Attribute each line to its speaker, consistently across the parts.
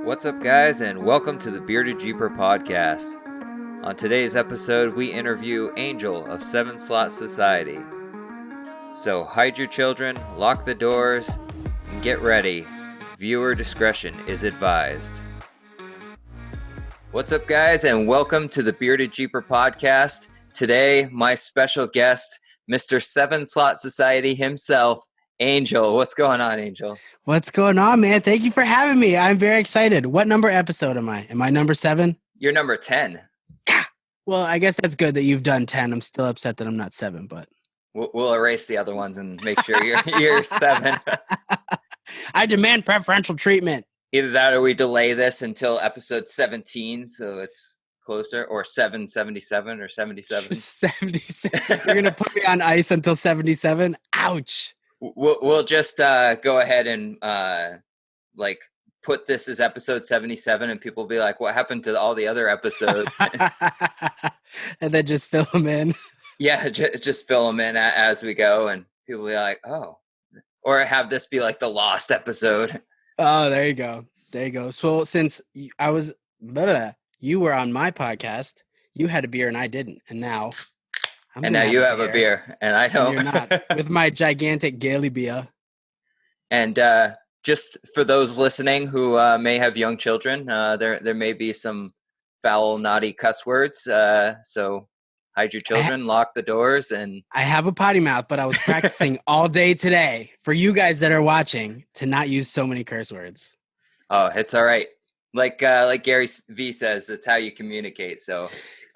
Speaker 1: What's up, guys, and welcome to the Bearded Jeeper podcast. On today's episode, we interview Angel of Seven Slot Society. So hide your children, lock the doors, and get ready. Viewer discretion is advised. What's up, guys, and welcome to the Bearded Jeeper podcast. Today, my special guest, Mr. Seven Slot Society himself, Angel. What's going on, Angel?
Speaker 2: What's going on, man? Thank you for having me. I'm very excited. What number episode am I? Am I number 7?
Speaker 1: You're number 10.
Speaker 2: Well, I guess that's good that you've done 10. I'm still upset that I'm not 7, but
Speaker 1: we'll erase the other ones and make sure you're 7.
Speaker 2: I demand preferential treatment.
Speaker 1: Either that or we delay this until episode 17, so it's closer, or 777 or 77.
Speaker 2: 77. You're going to put me on ice until 77? Ouch.
Speaker 1: We'll just go ahead and put this as episode 77, and people will be like, what happened to all the other episodes?
Speaker 2: And then just fill them in.
Speaker 1: Yeah, just fill them in as we go, and people will be like, oh. Or have this be like the lost episode.
Speaker 2: Oh, there you go. There you go. So since you were on my podcast, you had a beer and I didn't, and now...
Speaker 1: And now you have a beer, and I don't.
Speaker 2: And you're not. With my gigantic Gailey beer.
Speaker 1: And just for those listening who may have young children, there may be some foul, naughty cuss words. So hide your children, lock the doors, and...
Speaker 2: I have a potty mouth, but I was practicing all day today for you guys that are watching to not use so many curse words.
Speaker 1: Oh, it's all right. Like Gary V says, it's how you communicate, so...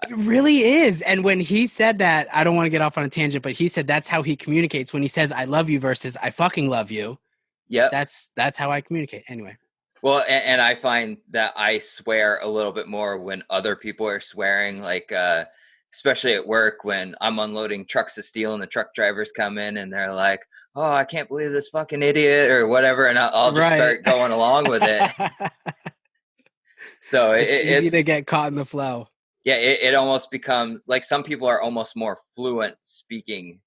Speaker 2: It really is. And when he said that, I don't want to get off on a tangent, but he said that's how he communicates when he says I love you versus I fucking love you.
Speaker 1: Yeah.
Speaker 2: That's how I communicate. Anyway.
Speaker 1: Well, and I find that I swear a little bit more when other people are swearing, like especially at work when I'm unloading trucks of steel and the truck drivers come in and they're like, oh, I can't believe this fucking idiot or whatever. And I'll just start going along with it. So it's
Speaker 2: easy to get caught in the flow.
Speaker 1: Yeah, it almost becomes like some people are almost more fluent speaking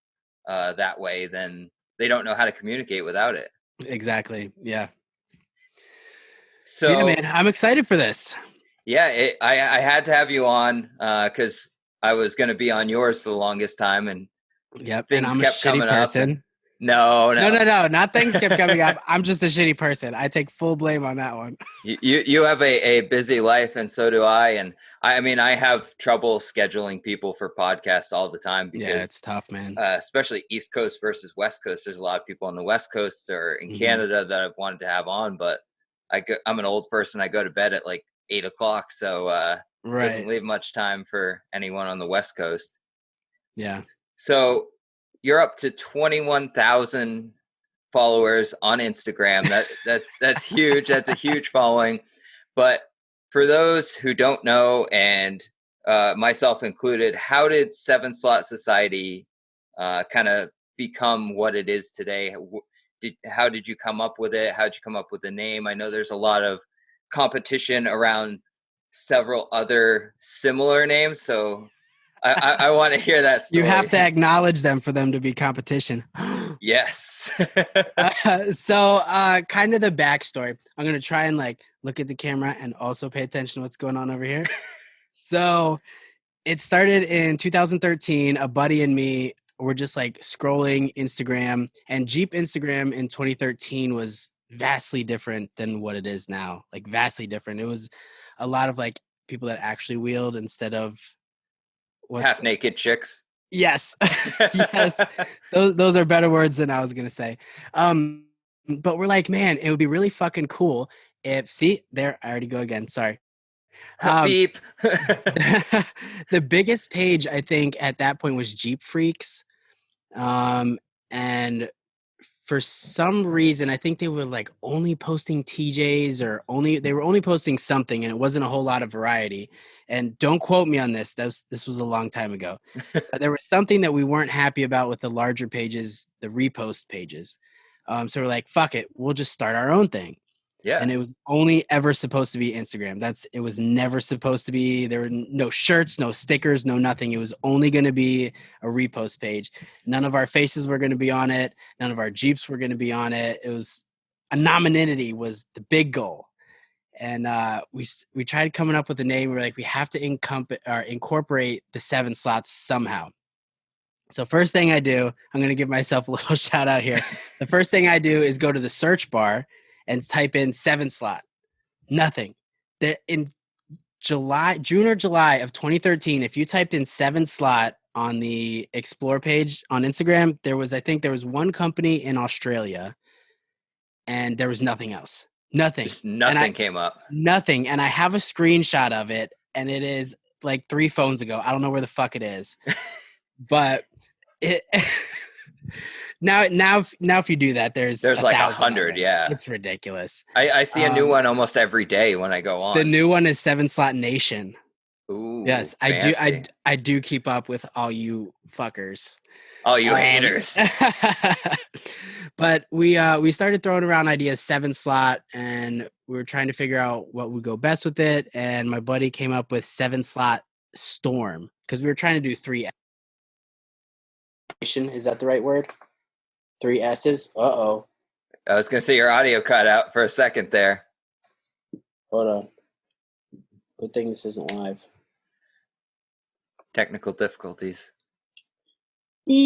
Speaker 1: that way than they don't know how to communicate without it.
Speaker 2: Exactly. Yeah.
Speaker 1: So,
Speaker 2: yeah, man, I'm excited for this.
Speaker 1: Yeah, I had to have you on because I was going to be on yours for the longest time, and
Speaker 2: yep, and I'm a shitty person.
Speaker 1: No,
Speaker 2: not things kept coming up. I'm just a shitty person. I take full blame on that one.
Speaker 1: You have a busy life, and so do I. And I mean, I have trouble scheduling people for podcasts all the time because
Speaker 2: it's tough, man.
Speaker 1: Especially East Coast versus West Coast. There's a lot of people on the West Coast or in Canada that I've wanted to have on, but I'm an old person. I go to bed at like 8:00, so it doesn't leave much time for anyone on the West Coast.
Speaker 2: Yeah.
Speaker 1: So you're up to 21,000 followers on Instagram. That's huge. That's a huge following. But for those who don't know, and myself included, how did Seven Slot Society kind of become what it is today? How did you come up with it? How did you come up with the name? I know there's a lot of competition around several other similar names, so I want to hear that story.
Speaker 2: You have to acknowledge them for them to be competition.
Speaker 1: Yes.
Speaker 2: So kind of the backstory. I'm going to try and look at the camera and also pay attention to what's going on over here. So it started in 2013. A buddy and me were just scrolling Instagram, and Jeep Instagram in 2013 was vastly different than what it is now. Vastly different. It was a lot of people that actually wheeled instead of
Speaker 1: half naked chicks.
Speaker 2: Yes. Yes. Those are better words than I was going to say. But we're like, man, it would be really fucking cool if, see there, I already go again. Sorry.
Speaker 1: Beep.
Speaker 2: The biggest page I think at that point was Jeep Freaks. And for some reason, I think they were only posting TJs or they were only posting something, and it wasn't a whole lot of variety. And don't quote me on this. This was a long time ago. There was something that we weren't happy about with the larger pages, the repost pages. So we're like, fuck it. We'll just start our own thing.
Speaker 1: Yeah.
Speaker 2: And it was only ever supposed to be Instagram. It was never supposed to be, there were no shirts, no stickers, no nothing. It was only going to be a repost page. None of our faces were going to be on it. None of our Jeeps were going to be on it. It was anonymity was the big goal. And we tried coming up with a name. We're like, we have to incorporate the 7 slots somehow. So first thing I do, I'm going to give myself a little shout out here. The first thing I do is go to the search bar and type in 7 slot. Nothing. In June or July of 2013, if you typed in 7 slot on the explore page on Instagram, there was one company in Australia and there was nothing else. Nothing.
Speaker 1: Just nothing came up.
Speaker 2: Nothing. And I have a screenshot of it, and it is like 3 phones ago. I don't know where the fuck it is. But it now if you do that, there's
Speaker 1: like 100. Yeah,
Speaker 2: it's ridiculous.
Speaker 1: I see a new one almost every day when I go on.
Speaker 2: The new one is 7 Slot Nation.
Speaker 1: Ooh,
Speaker 2: yes, fancy. I do keep up with all you fuckers.
Speaker 1: All you haters.
Speaker 2: But we started throwing around ideas 7 slot, and we were trying to figure out what would go best with it. And my buddy came up with 7 slot Storm because we were trying to do 3. Is that the right word? 3 S's? Uh-oh.
Speaker 1: I was going to say your audio cut out for a second there.
Speaker 2: Hold on. Good thing this isn't live.
Speaker 1: Technical difficulties.
Speaker 2: Come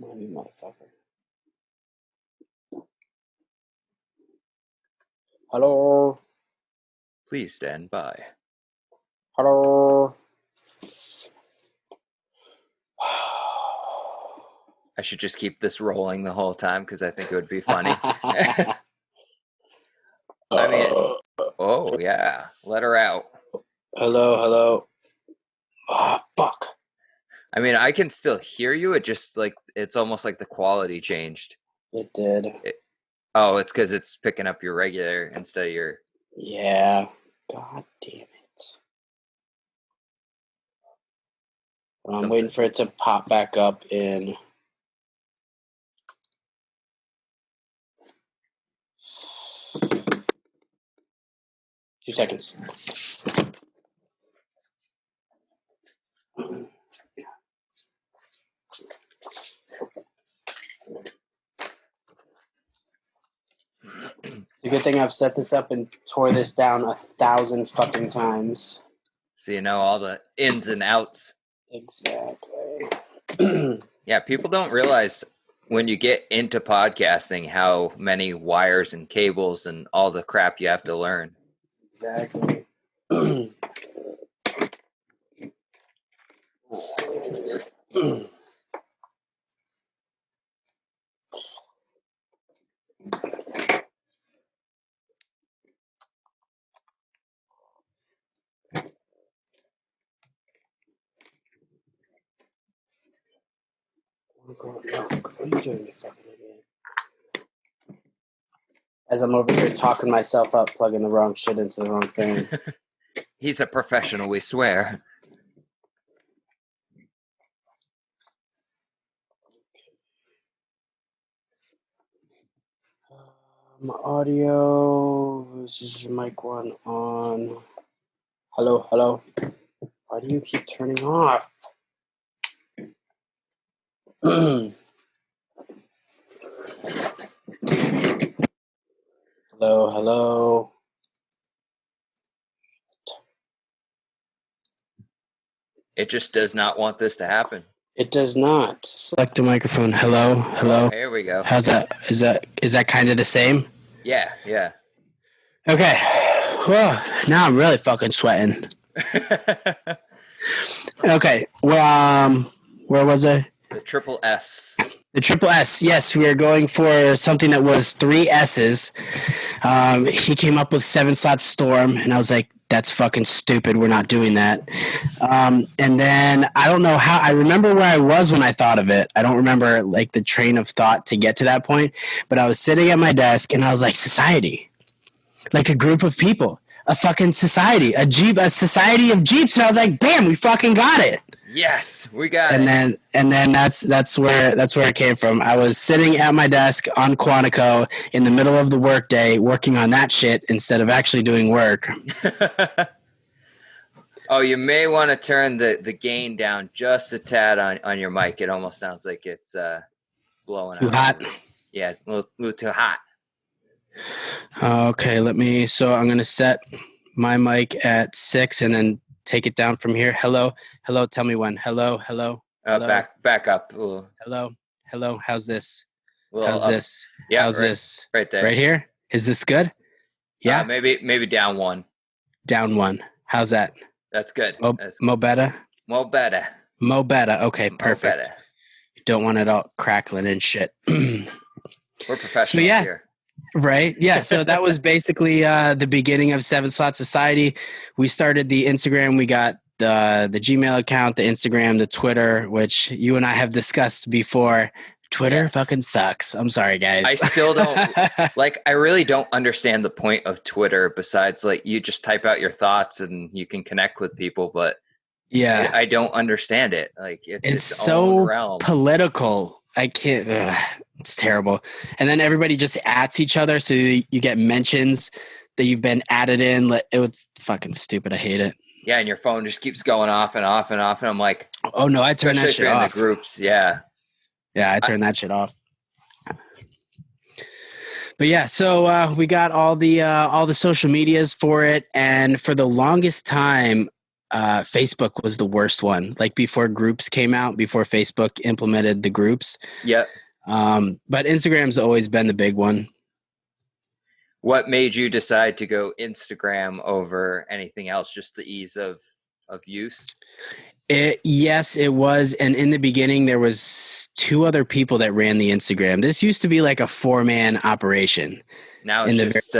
Speaker 2: on, you motherfucker. Hello?
Speaker 1: Please stand by.
Speaker 2: Hello?
Speaker 1: I should just keep this rolling the whole time because I think it would be funny. I mean, oh, yeah. Let her out.
Speaker 2: Hello. Oh, fuck.
Speaker 1: I mean, I can still hear you. It just, like, it's almost like the quality changed.
Speaker 2: It did.
Speaker 1: It's because it's picking up your regular instead of your...
Speaker 2: Yeah. God damn it. Well, I'm waiting for it to pop back up in... 2 seconds. It's a good thing I've set this up and tore this down 1,000 fucking times.
Speaker 1: So you know all the ins and outs.
Speaker 2: Exactly.
Speaker 1: Yeah, people don't realize when you get into podcasting how many wires and cables and all the crap you have to learn.
Speaker 2: Exactly. As I'm over here talking myself up, plugging the wrong shit into the wrong thing.
Speaker 1: He's a professional, we swear.
Speaker 2: Audio. This is your mic one on. Hello. Why do you keep turning off? Hello.
Speaker 1: It just does not want this to happen.
Speaker 2: It does not. Select a microphone. Hello.
Speaker 1: Oh, here we go.
Speaker 2: How's that? Is that kind of the same?
Speaker 1: Yeah.
Speaker 2: Okay. Well, now I'm really fucking sweating. Okay. Well, where was I?
Speaker 1: The triple S.
Speaker 2: The triple S. Yes, we are going for something that was 3 S's. He came up with 7 slot Storm, and I was like, that's fucking stupid. We're not doing that. And then I don't know how. I remember where I was when I thought of it. I don't remember like the train of thought to get to that point. But I was sitting at my desk, and I was like, society, like a group of people, a fucking society, a society of Jeeps. And I was like, bam, we fucking got it.
Speaker 1: Yes, we got it.
Speaker 2: And then that's where it came from. I was sitting at my desk on Quantico in the middle of the workday working on that shit instead of actually doing work.
Speaker 1: Oh, you may want to turn the gain down just a tad on your mic. It almost sounds like it's blowing
Speaker 2: too
Speaker 1: out.
Speaker 2: Hot.
Speaker 1: Yeah, a little too hot.
Speaker 2: Okay, so I'm going to set my mic at 6 and then take it down from here. Hello, hello, tell me when. Hello, hello, hello,
Speaker 1: Back up. Ooh,
Speaker 2: hello, hello. How's this?
Speaker 1: a little
Speaker 2: How's
Speaker 1: up.
Speaker 2: this?
Speaker 1: Yeah,
Speaker 2: How's this?
Speaker 1: right there.
Speaker 2: Right here? Is this good? Yeah?
Speaker 1: Maybe down one.
Speaker 2: Down 1. How's that?
Speaker 1: That's good.
Speaker 2: Mo better?
Speaker 1: Mo better.
Speaker 2: Mo better. Okay,
Speaker 1: Mo
Speaker 2: perfect.
Speaker 1: better.
Speaker 2: You don't want it all crackling and shit.
Speaker 1: We're professionals here.
Speaker 2: Right. Yeah. So that was basically the beginning of Seven Slot Society. We started the Instagram. We got the Gmail account, the Instagram, the Twitter, which you and I have discussed before. Twitter fucking sucks. I'm sorry, guys.
Speaker 1: I still don't I really don't understand the point of Twitter besides like you just type out your thoughts and you can connect with people, but
Speaker 2: yeah,
Speaker 1: I don't understand it. Like
Speaker 2: it's
Speaker 1: so
Speaker 2: so
Speaker 1: realm.
Speaker 2: political. I can't. It's terrible. And then everybody just adds each other, so you get mentions that you've been added in. It was fucking stupid. I hate it.
Speaker 1: Yeah, and your phone just keeps going off and off and off, and I'm like,
Speaker 2: oh no, I turn that shit off.
Speaker 1: In the groups, yeah,
Speaker 2: I turn that shit off. But yeah, so we got all the social medias for it, and for the longest time, Facebook was the worst one. Like before groups came out, before Facebook implemented the groups.
Speaker 1: Yep.
Speaker 2: But Instagram's always been the big one.
Speaker 1: What made you decide to go Instagram over anything else? Just the ease of use?
Speaker 2: Yes, it was. And in the beginning, there was 2 other people that ran the Instagram. This used to be like a 4-man operation.
Speaker 1: Now it's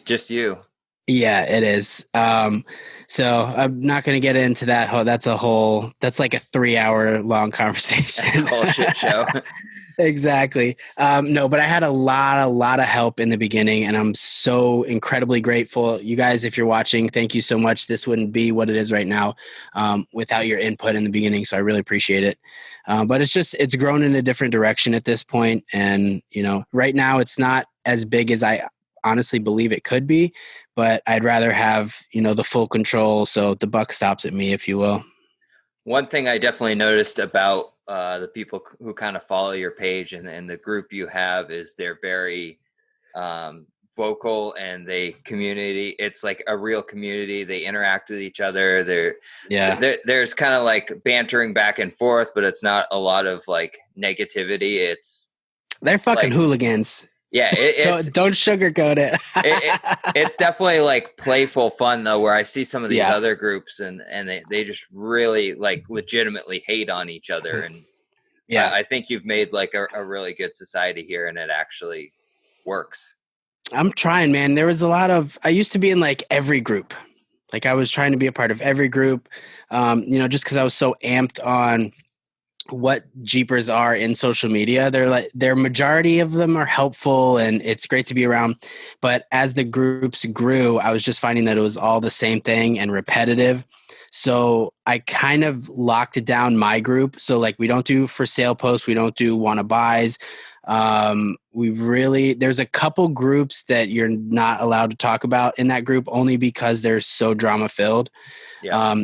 Speaker 1: just you. Yeah,
Speaker 2: it is. So I'm not going to get into that. That's like a 3-hour long conversation.
Speaker 1: That's a whole shit show.
Speaker 2: Exactly. No, but I had a lot of help in the beginning, and I'm so incredibly grateful. You guys, if you're watching, thank you so much. This wouldn't be what it is right now without your input in the beginning. So I really appreciate it. But it's grown in a different direction at this point. And, right now it's not as big as I honestly believe it could be, but I'd rather have, the full control. So the buck stops at me, if you will.
Speaker 1: One thing I definitely noticed about the people who kind of follow your page and the group you have is they're very vocal, and community. It's like a real community. They interact with each other. There's kind of like bantering back and forth, but it's not a lot of like negativity.
Speaker 2: They're fucking hooligans.
Speaker 1: Yeah,
Speaker 2: don't sugarcoat it.
Speaker 1: It's definitely like playful fun though, where I see some of these other groups and they just really like legitimately hate on each other. And I think you've made like a really good society here, and it actually works.
Speaker 2: I'm trying, man. There was I used to be in like every group. Like I was trying to be a part of every group, just because I was so amped on what Jeepers are in social media. Their majority of them are helpful and it's great to be around. But as the groups grew, I was just finding that it was all the same thing and repetitive. So I kind of locked it down my group. So like we don't do for sale posts. We don't do wanna buys. There's a couple groups that you're not allowed to talk about in that group only because they're so drama filled. Yeah.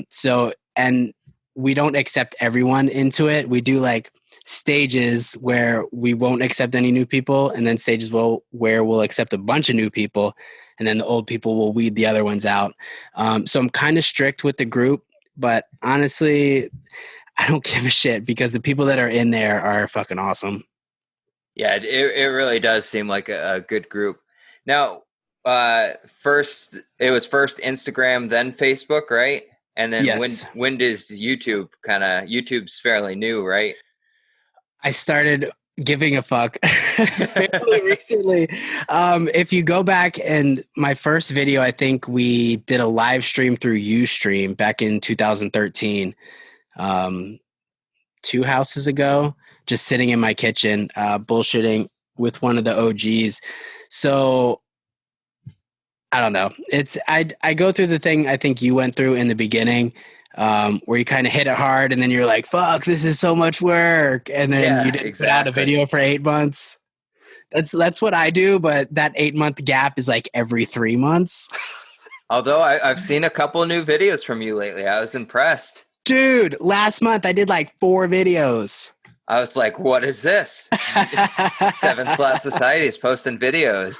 Speaker 2: And we don't accept everyone into it. We do like stages where we won't accept any new people, and then stages where we'll accept a bunch of new people, and then the old people will weed the other ones out. So I'm kind of strict with the group, but honestly, I don't give a shit because the people that are in there are fucking awesome.
Speaker 1: Yeah, it really does seem like a good group. Now, it was first Instagram, then Facebook, right? And then when does YouTube's fairly new, right?
Speaker 2: I started giving a fuck fairly recently. If you go back and my first video, I think we did a live stream through Ustream back in 2013, 2 houses ago, just sitting in my kitchen, bullshitting with one of the OGs. So I don't know. I go through the thing I think you went through in the beginning, where you kind of hit it hard and then you're like, fuck, this is so much work. And then you didn't put out a video for 8 months. That's what I do. But that 8-month gap is like every 3 months.
Speaker 1: Although I've seen a couple of new videos from you lately. I was impressed.
Speaker 2: Dude, last month I did like 4 videos.
Speaker 1: I was like, what is this? Seven Slot Society is posting videos.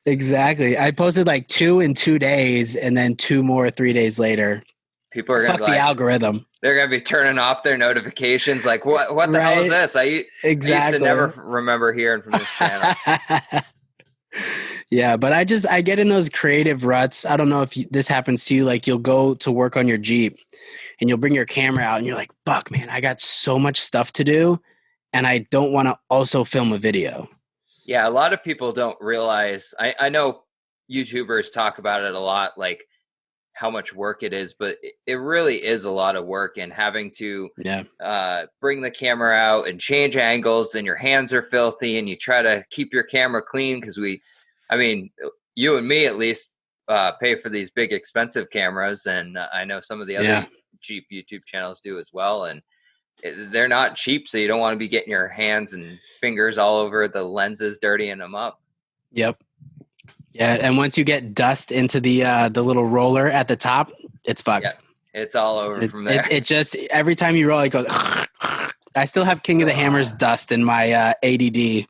Speaker 2: Exactly. I posted like 2 in 2 days and then 2 more 3 days later.
Speaker 1: People are gonna be
Speaker 2: Fuck the
Speaker 1: like,
Speaker 2: algorithm.
Speaker 1: they're gonna be turning off their notifications. Like, what the hell is
Speaker 2: Right?
Speaker 1: this? I used to never
Speaker 2: Exactly.
Speaker 1: remember hearing from this channel.
Speaker 2: Yeah, but I get in those creative ruts. I don't know if this happens to you. Like you'll go to work on your Jeep and you'll bring your camera out and you're like, fuck, man, I got so much stuff to do and I don't want to also film a video.
Speaker 1: Yeah, a lot of people don't realize. I know YouTubers talk about it a lot, like how much work it is, but it really is a lot of work. And having to
Speaker 2: Yeah.
Speaker 1: bring the camera out and change angles, and your hands are filthy, and you try to keep your camera clean because I mean, you and me at least pay for these big expensive cameras, and I know some of the other
Speaker 2: Yeah.
Speaker 1: Jeep YouTube channels do as well, and they're not cheap, so you don't want to be getting your hands and fingers all over the lenses, dirtying them up.
Speaker 2: Yep. Yeah, and once you get dust into the little roller at the top, it's fucked.
Speaker 1: Yeah, it's all over from there.
Speaker 2: It just every time you roll, it goes. I still have King of the Hammers dust in my ADD.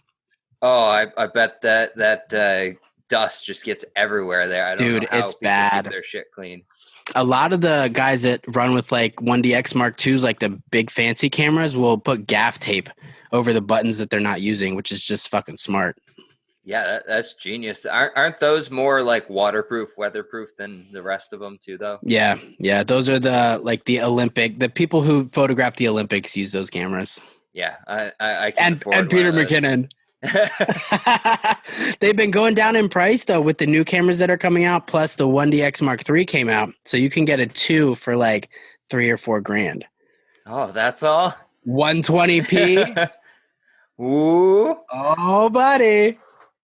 Speaker 1: Oh, I bet that dust just gets everywhere there. I don't
Speaker 2: Dude,
Speaker 1: know how
Speaker 2: it's
Speaker 1: people
Speaker 2: bad.
Speaker 1: keep their shit clean.
Speaker 2: A lot of the guys that run with like 1DX Mark IIs, like the big fancy cameras, will put gaff tape over the buttons that they're not using, which is just fucking smart.
Speaker 1: Yeah, that's genius. Aren't those more like waterproof, weatherproof than the rest of them too, though?
Speaker 2: Yeah, yeah. Those are the people who photograph the Olympics use those cameras.
Speaker 1: Yeah, I can afford
Speaker 2: and Peter
Speaker 1: one of those.
Speaker 2: McKinnon. They've been going down in price though with the new cameras that are coming out. Plus the 1DX Mark III came out, so you can get a 2 for like $3 or $4 grand.
Speaker 1: Oh, that's all.
Speaker 2: 120p.
Speaker 1: Ooh.
Speaker 2: Oh, buddy.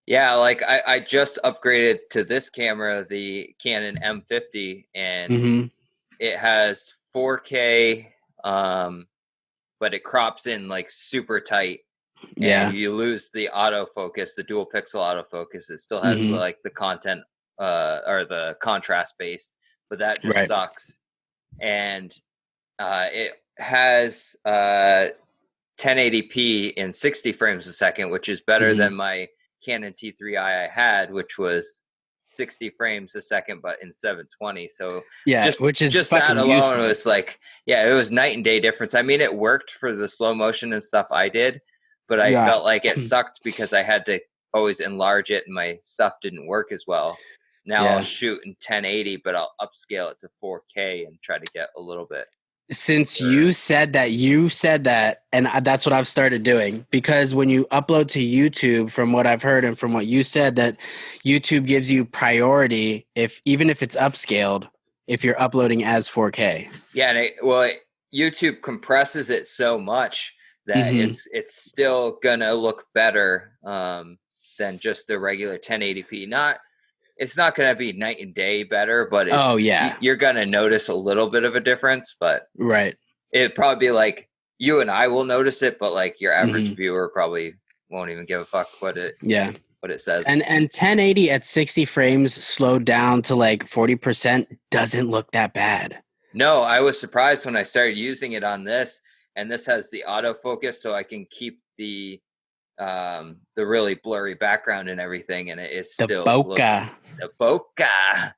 Speaker 1: Yeah, like I just upgraded to this camera, the Canon M50, and it has 4K, but it crops in like super tight.
Speaker 2: Yeah.
Speaker 1: And you lose the autofocus, the dual pixel autofocus. It still has like the content or the contrast base, but that just sucks. And it has 1080p in 60 frames a second, which is better than my Canon T3i I had, which was 60 frames a second, but in 720. So
Speaker 2: yeah, which is
Speaker 1: just
Speaker 2: fucking
Speaker 1: that alone
Speaker 2: useless.
Speaker 1: was like, yeah, it was night and day difference. I mean, it worked for the slow motion and stuff I did, but I felt like it sucked because I had to always enlarge it and my stuff didn't work as well. Now I'll shoot in 1080, but I'll upscale it to 4K and try to get a little bit.
Speaker 2: Since you said that, and that's what I've started doing, because when you upload to YouTube, from what I've heard and from what you said, that YouTube gives you priority even if it's upscaled, if you're uploading as 4K.
Speaker 1: Yeah, and YouTube compresses it so much that it's still gonna look better than just the regular 1080p. It's not going to be night and day better, but you're going to notice a little bit of a difference, but it'd probably be like you and I will notice it, but like your average viewer probably won't even give a fuck what it says.
Speaker 2: And 1080 at 60 frames slowed down to like 40% doesn't look that bad.
Speaker 1: No, I was surprised when I started using it on this, and this has the autofocus, so I can keep the really blurry background and everything, and it still looks the bokeh.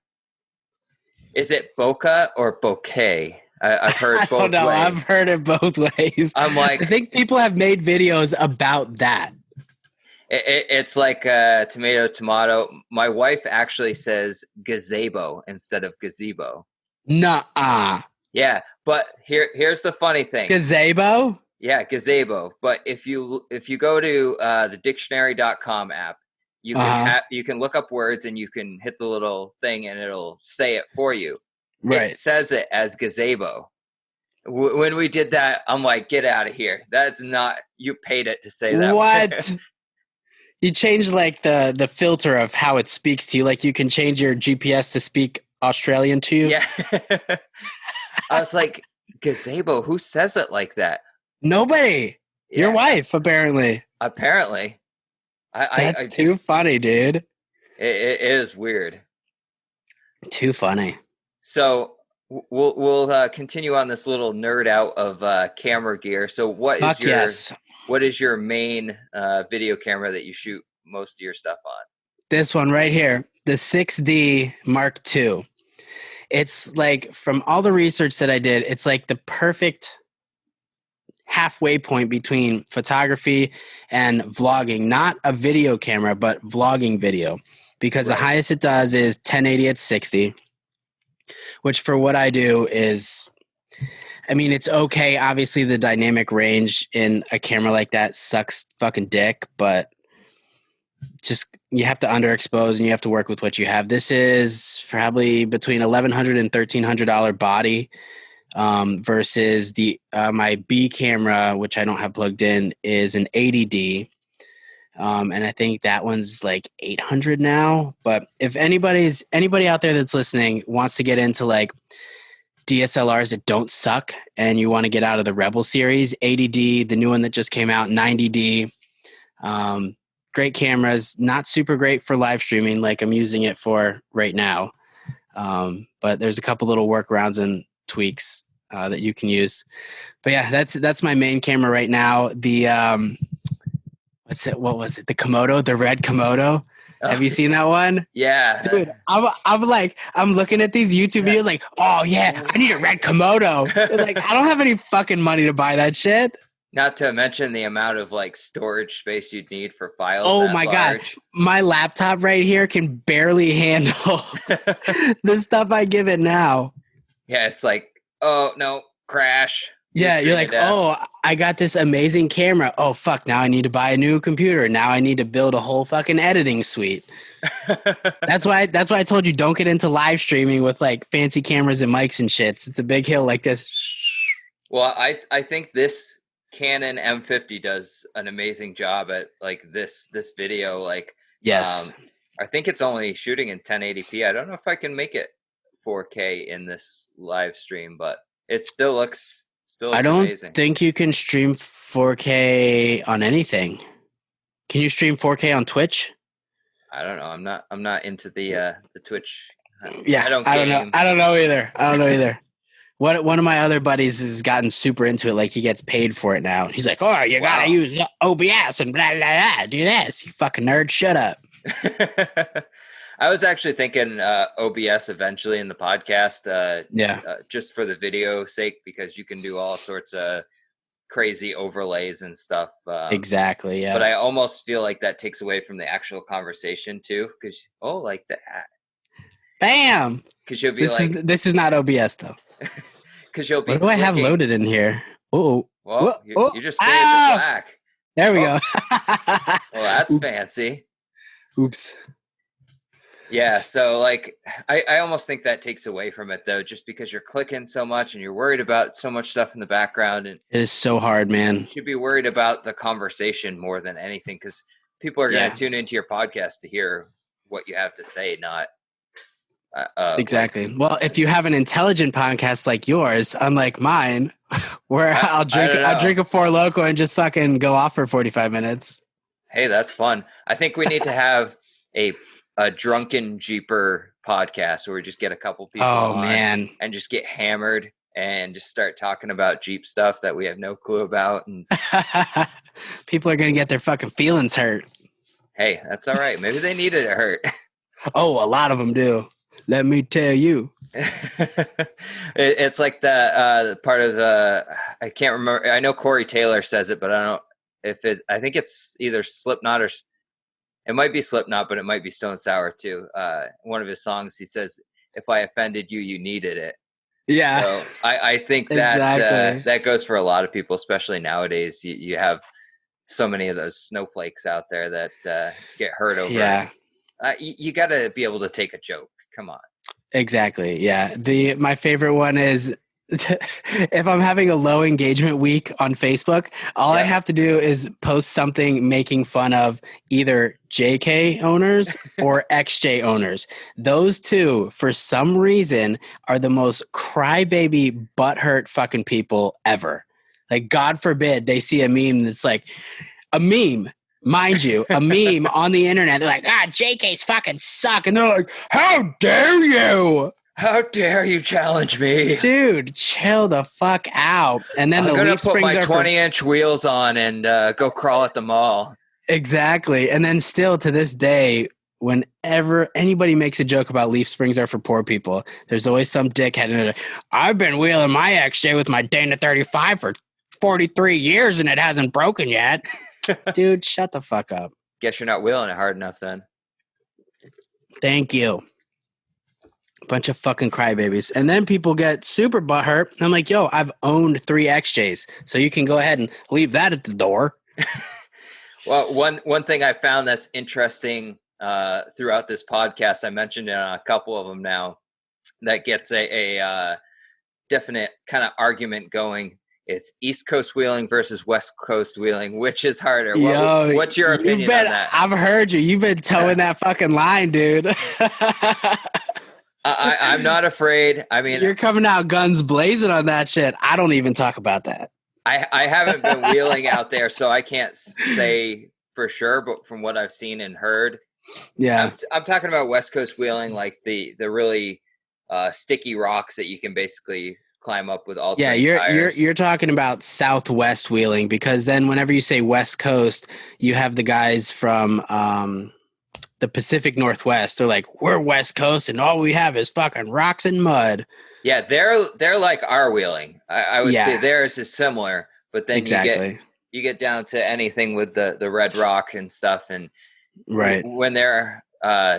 Speaker 1: Is it bokeh or bokeh? I've heard both ways.
Speaker 2: I've heard it both ways.
Speaker 1: I'm like,
Speaker 2: I think people have made videos about that.
Speaker 1: It's like tomato. My wife actually says gazebo instead of gazebo.
Speaker 2: Nuh-uh.
Speaker 1: Yeah, but here's the funny thing.
Speaker 2: Gazebo?
Speaker 1: Yeah, gazebo. But if you go to the dictionary.com app, you can look up words and you can hit the little thing and it'll say it for you.
Speaker 2: Right.
Speaker 1: It says it as gazebo. When we did that, I'm like, get out of here. That's not, you paid it to say that.
Speaker 2: What? You changed like the filter of how it speaks to you. Like you can change your GPS to speak Australian to you.
Speaker 1: Yeah. I was like, gazebo, who says it like that?
Speaker 2: Nobody. Yeah. Your wife, apparently.
Speaker 1: Apparently.
Speaker 2: That's too funny, dude.
Speaker 1: It is weird.
Speaker 2: Too funny.
Speaker 1: So we'll continue on this little nerd out of camera gear. So what is your main video camera that you shoot most of your stuff on?
Speaker 2: This one right here, the 6D Mark II. It's like, from all the research that I did, it's like the perfect halfway point between photography and vlogging. Not a video camera, but vlogging video. Because the highest it does is 1080 at 60, which for what I do is, I mean, it's okay. Obviously, the dynamic range in a camera like that sucks fucking dick, but just you have to underexpose and you have to work with what you have. This is probably between $1,100 and $1,300 body, versus the my B camera, which I don't have plugged in, is an 80D. And I think that one's like 800 now. But if anybody out there that's listening wants to get into like DSLRs that don't suck and you want to get out of the Rebel series, 80D, the new one that just came out, 90D, great cameras, not super great for live streaming like I'm using it for right now. But there's a couple little workarounds and tweaks that you can use. But yeah, that's my main camera right now. The what was it? The Komodo, the red Komodo. Have you seen that one?
Speaker 1: Yeah.
Speaker 2: Dude, I'm looking at these YouTube videos like, oh yeah, I need a red Komodo. Like, I don't have any fucking money to buy that shit.
Speaker 1: Not to mention the amount of like storage space you'd need for files.
Speaker 2: Oh my God. My laptop right here can barely handle the stuff I give it now.
Speaker 1: Yeah, it's like, oh no, crash.
Speaker 2: Yeah, you're like, oh, I got this amazing camera. Oh fuck, now I need to buy a new computer. Now I need to build a whole fucking editing suite. That's why I told you don't get into live streaming with like fancy cameras and mics and shits. It's a big hill like this.
Speaker 1: Well, I think this Canon M50 does an amazing job at like this video. Like,
Speaker 2: yes,
Speaker 1: I think it's only shooting in 1080p. I don't know if I can make it 4K in this live stream, but it still looks I don't amazing.
Speaker 2: Think you can stream 4K on anything. Can you stream 4K on Twitch?
Speaker 1: I don't know. I'm not into the Twitch.
Speaker 2: Yeah, I don't know. I don't know either. One of my other buddies has gotten super into it. Like, he gets paid for it now. He's like, oh, you gotta use OBS and blah, blah, blah. Do this. You fucking nerd. Shut up.
Speaker 1: I was actually thinking OBS eventually in the podcast. Just for the video sake, because you can do all sorts of crazy overlays and stuff.
Speaker 2: Exactly. Yeah.
Speaker 1: But I almost feel like that takes away from the actual conversation too. Because like that.
Speaker 2: Bam.
Speaker 1: Because you'll be
Speaker 2: this is not OBS though.
Speaker 1: Because you'll be.
Speaker 2: What do I have loaded in here? Oh.
Speaker 1: Well, you just faded to black.
Speaker 2: There we go.
Speaker 1: Well, that's fancy.
Speaker 2: Oops.
Speaker 1: Yeah, so like I almost think that takes away from it though, just because you're clicking so much and you're worried about so much stuff in the background. And
Speaker 2: it is so hard, man.
Speaker 1: You should be worried about the conversation more than anything, because people are going to tune into your podcast to hear what you have to say, not
Speaker 2: exactly. Well, if you have an intelligent podcast like yours, unlike mine, where I'll drink a Four Loko and just fucking go off for 45 minutes.
Speaker 1: Hey, that's fun. I think we need to have a drunken Jeeper podcast where we just get a couple people on and just get hammered and just start talking about Jeep stuff that we have no clue about. And
Speaker 2: people are going to get their fucking feelings hurt.
Speaker 1: Hey, that's all right. Maybe they needed it hurt.
Speaker 2: Oh, a lot of them do. Let me tell you.
Speaker 1: It's like the part of the, I can't remember. I know Corey Taylor says it, but I don't know I think it's either Slipknot or it might be Slipknot, but it might be Stone Sour too. One of his songs, he says, "If I offended you, you needed it."
Speaker 2: Yeah.
Speaker 1: So I think that that goes for a lot of people, especially nowadays. You have so many of those snowflakes out there that get hurt over.
Speaker 2: Yeah.
Speaker 1: You got to be able to take a joke. Come on.
Speaker 2: Exactly. Yeah. My favorite one is if I'm having a low engagement week on Facebook, all I have to do is post something making fun of either JK owners or XJ owners. Those two, for some reason, are the most crybaby, butthurt fucking people ever. Like, God forbid they see a meme that's like a meme. Mind you, a meme on the internet. They're like, JK's fucking suck. And they're like, how dare you?
Speaker 1: How dare you challenge me?
Speaker 2: Dude, chill the fuck out. And then
Speaker 1: I'm going to put my 20-inch wheels on and go crawl at the mall.
Speaker 2: Exactly. And then still to this day, whenever anybody makes a joke about leaf springs are for poor people, there's always some dickhead in it. I've been wheeling my XJ with my Dana 35 for 43 years and it hasn't broken yet. Dude, shut the fuck up.
Speaker 1: Guess you're not wheeling it hard enough then.
Speaker 2: Thank you. Bunch of fucking crybabies. And then people get super butthurt. I'm like, yo, I've owned 3 XJs, so you can go ahead and leave that at the door.
Speaker 1: Well, one thing I found that's interesting throughout this podcast, I mentioned it on a couple of them now, that gets a definite kind of argument going. It's East Coast wheeling versus West Coast wheeling. Which is harder? What's your opinion on that?
Speaker 2: I've heard you. You've been towing that fucking line, dude.
Speaker 1: I'm not afraid. I mean,
Speaker 2: you're coming out guns blazing on that shit. I don't even talk about that.
Speaker 1: I haven't been wheeling out there, so I can't say for sure, but from what I've seen and heard,
Speaker 2: yeah,
Speaker 1: I'm talking about West Coast wheeling, like the really sticky rocks that you can basically climb up with all.
Speaker 2: Yeah, you're talking about Southwest wheeling, because then whenever you say West Coast, you have the guys from the Pacific Northwest. They're like, we're West Coast and all we have is fucking rocks and mud.
Speaker 1: Yeah, they're like our wheeling. I would say theirs is similar, but then you get down to anything with the red rock and stuff, and
Speaker 2: right
Speaker 1: when they're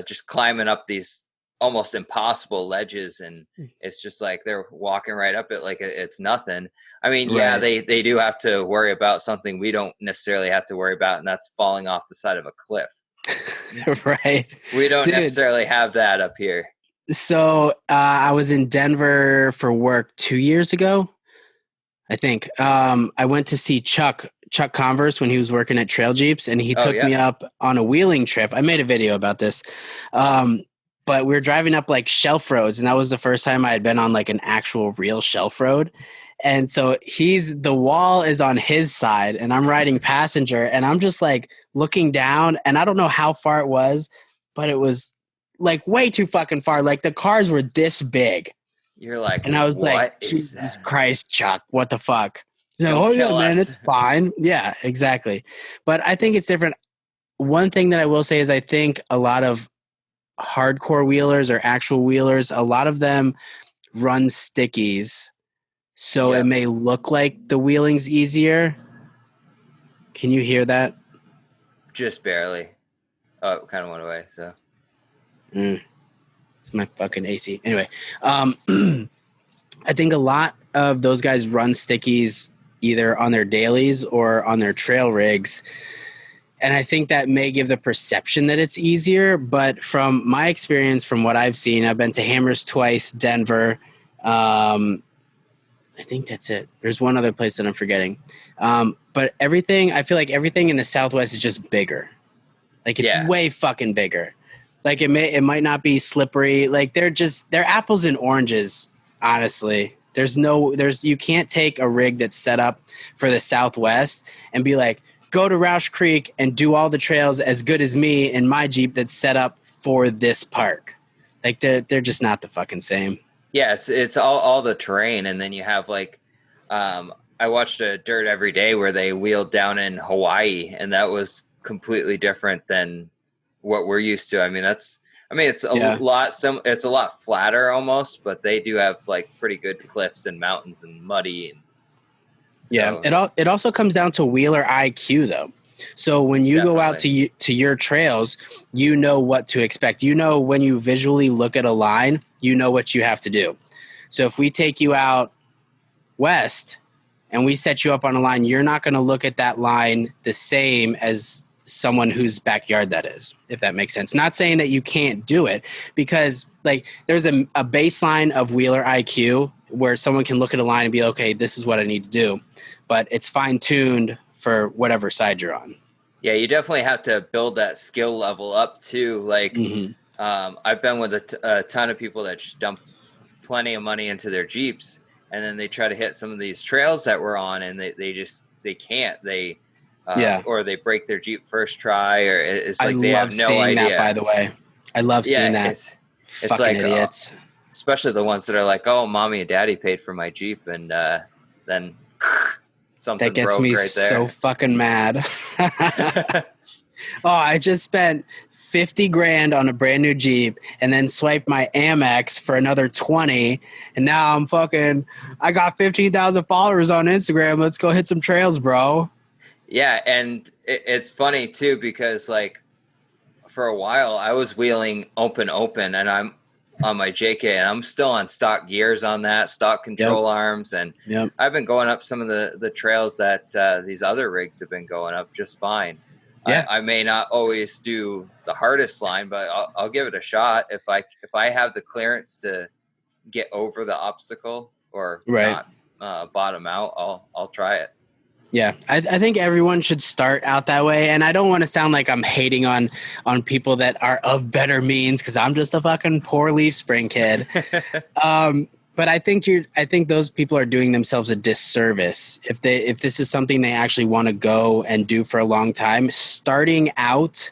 Speaker 1: just climbing up these almost impossible ledges, and it's just like they're walking right up it like it's nothing. I mean, yeah, they do have to worry about something we don't necessarily have to worry about, and that's falling off the side of a cliff.
Speaker 2: Right.
Speaker 1: We don't necessarily have that up here.
Speaker 2: So I was in Denver for work 2 years ago, I think. I went to see Chuck Converse when he was working at Trail Jeeps, and he took me up on a wheeling trip. I made a video about this. But we were driving up like shelf roads, and that was the first time I had been on like an actual real shelf road. And so the wall is on his side and I'm riding passenger, and I'm just like looking down, and I don't know how far it was, but it was like way too fucking far. Like the cars were this big.
Speaker 1: You're like,
Speaker 2: and I was like, Jesus Christ, Chuck, what the fuck? Like, oh yeah, man, it's fine. Yeah, exactly. But I think it's different. One thing that I will say is I think a lot of hardcore wheelers or actual wheelers, a lot of them run stickies. So it may look like the wheeling's easier. Can you hear that?
Speaker 1: Just barely. Oh, it kind of went away, so.
Speaker 2: My fucking AC. Anyway, I think a lot of those guys run stickies either on their dailies or on their trail rigs. And I think that may give the perception that it's easier. But from my experience, from what I've seen, I've been to Hammers twice, Denver. I think that's it. There's one other place that I'm forgetting. But I feel like everything in the Southwest is just bigger. Like it's way fucking bigger. Like it might not be slippery. Like they're apples and oranges, honestly. You can't take a rig that's set up for the Southwest and be like, go to Roush Creek and do all the trails as good as me in my Jeep that's set up for this park. Like they're just not the fucking same.
Speaker 1: Yeah, it's all the terrain, and then you have like, I watched a Dirt Every Day where they wheeled down in Hawaii, and that was completely different than what we're used to. I mean, it's a lot. It's a lot flatter almost, but they do have like pretty good cliffs and mountains and muddy.
Speaker 2: It also comes down to wheeler IQ though. So when you go out to your trails, you know what to expect. You know, when you visually look at a line, you know what you have to do. So if we take you out west and we set you up on a line, you're not going to look at that line the same as someone whose backyard that is, if that makes sense. Not saying that you can't do it, because like there's a baseline of wheeler IQ where someone can look at a line and be, okay, this is what I need to do. But it's fine-tuned for whatever side you're on.
Speaker 1: Yeah, you definitely have to build that skill level up too. Like I've been with a ton of people that just dump plenty of money into their Jeeps, and then they try to hit some of these trails that we're on, and they can't. Or they break their Jeep first try, or it's like they have no idea. I love seeing that,
Speaker 2: by the way. I love seeing that.
Speaker 1: It's fucking like idiots. Especially the ones that are like, oh, mommy and daddy paid for my Jeep, and then something
Speaker 2: that gets
Speaker 1: broke
Speaker 2: me
Speaker 1: right there.
Speaker 2: So fucking mad. Oh, I just spent 50 grand on a brand new Jeep and then swiped my Amex for another 20. And now I got 15,000 followers on Instagram. Let's go hit some trails, bro.
Speaker 1: Yeah, and it's funny too because like for a while I was wheeling open, and I'm on my JK, and I'm still on stock gears on that, stock control arms, and I've been going up some of the trails that these other rigs have been going up just fine.
Speaker 2: Yeah.
Speaker 1: I may not always do the hardest line, but I'll give it a shot if I have the clearance to get over the obstacle or not bottom out. I'll try it.
Speaker 2: Yeah, I think everyone should start out that way, and I don't want to sound like I'm hating on people that are of better means because I'm just a fucking poor leaf spring kid. But I think those people are doing themselves a disservice if this is something they actually want to go and do for a long time. Starting out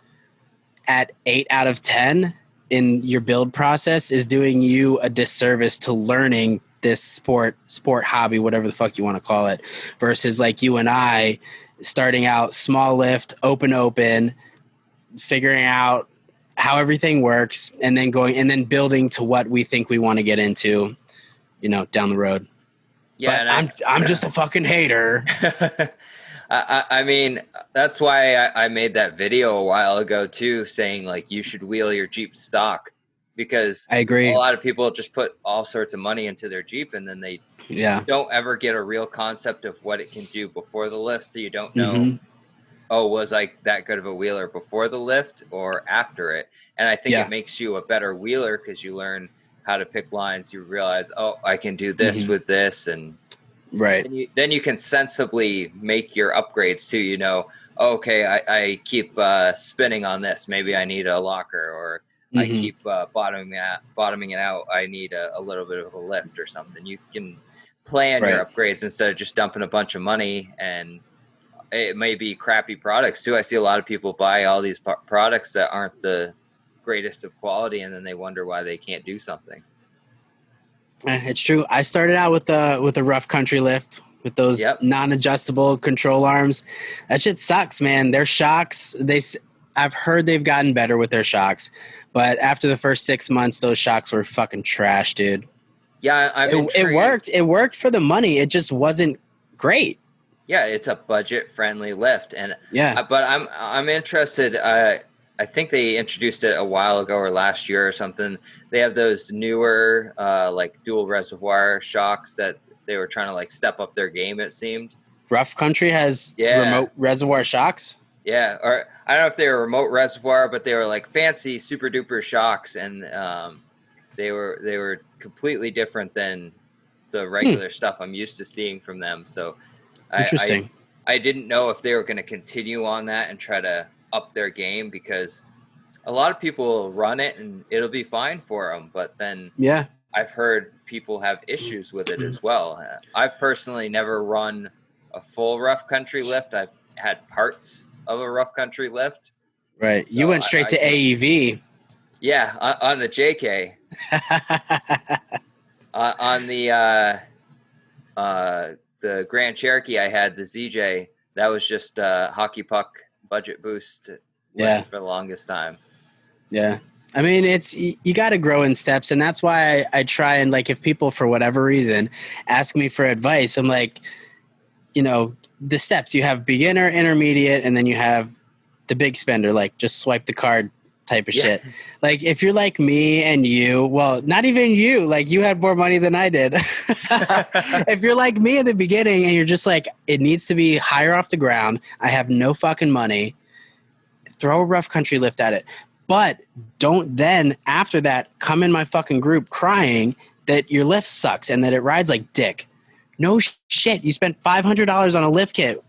Speaker 2: at 8 out of 10 in your build process is doing you a disservice to learning this sport hobby, whatever the fuck you want to call it, versus like you and I starting out small lift, open, figuring out how everything works and then building to what we think we want to get into, down the road. Yeah. But I'm just a fucking hater.
Speaker 1: I mean, that's why I made that video a while ago too, saying like you should wheel your Jeep stock. Because
Speaker 2: I agree.
Speaker 1: A lot of people just put all sorts of money into their Jeep and then they don't ever get a real concept of what it can do before the lift. So you don't know, was I that good of a wheeler before the lift or after it? And I think it makes you a better wheeler because you learn how to pick lines. You realize, I can do this with this. And then you can sensibly make your upgrades too. Okay, I keep spinning on this. Maybe I need a locker, or I keep bottoming it out. I need a little bit of a lift or something. You can plan your upgrades instead of just dumping a bunch of money. And it may be crappy products too. I see a lot of people buy all these products that aren't the greatest of quality, and then they wonder why they can't do something.
Speaker 2: It's true. I started out with a rough country lift with those non-adjustable control arms. That shit sucks, man. Their shocks, I've heard they've gotten better with their shocks, but after the first 6 months, those shocks were fucking trash, dude.
Speaker 1: Yeah,
Speaker 2: it worked. It worked for the money. It just wasn't great.
Speaker 1: Yeah, it's a budget-friendly lift, and but I'm interested. I think they introduced it a while ago or last year or something. They have those newer like dual reservoir shocks that they were trying to like step up their game. It seemed
Speaker 2: Rough Country has remote reservoir shocks.
Speaker 1: Yeah, or I don't know if they were remote reservoir, but they were like fancy, super duper shocks, and they were completely different than the regular stuff I'm used to seeing from them. So,
Speaker 2: interesting.
Speaker 1: I didn't know if they were going to continue on that and try to up their game, because a lot of people run it and it'll be fine for them, but then I've heard people have issues with it as well. I've personally never run a full rough country lift. I've had parts of a rough country lift.
Speaker 2: Right. You went straight to AEV.
Speaker 1: Yeah, on the JK. On the Grand Cherokee, I had the ZJ. That was just hockey puck budget boost for the longest time. Yeah.
Speaker 2: I mean, you got to grow in steps, and that's why I try and, like, if people for whatever reason ask me for advice, I'm like, the steps. You have beginner, intermediate, and then you have the big spender, like just swipe the card type of shit. Like if you're like me and you, well, not even you, like you had more money than I did. If you're like me at the beginning and you're just like, it needs to be higher off the ground, I have no fucking money, throw a rough country lift at it. But don't then, after that, come in my fucking group crying that your lift sucks and that it rides like dick. No shit. You spent $500 on a lift kit.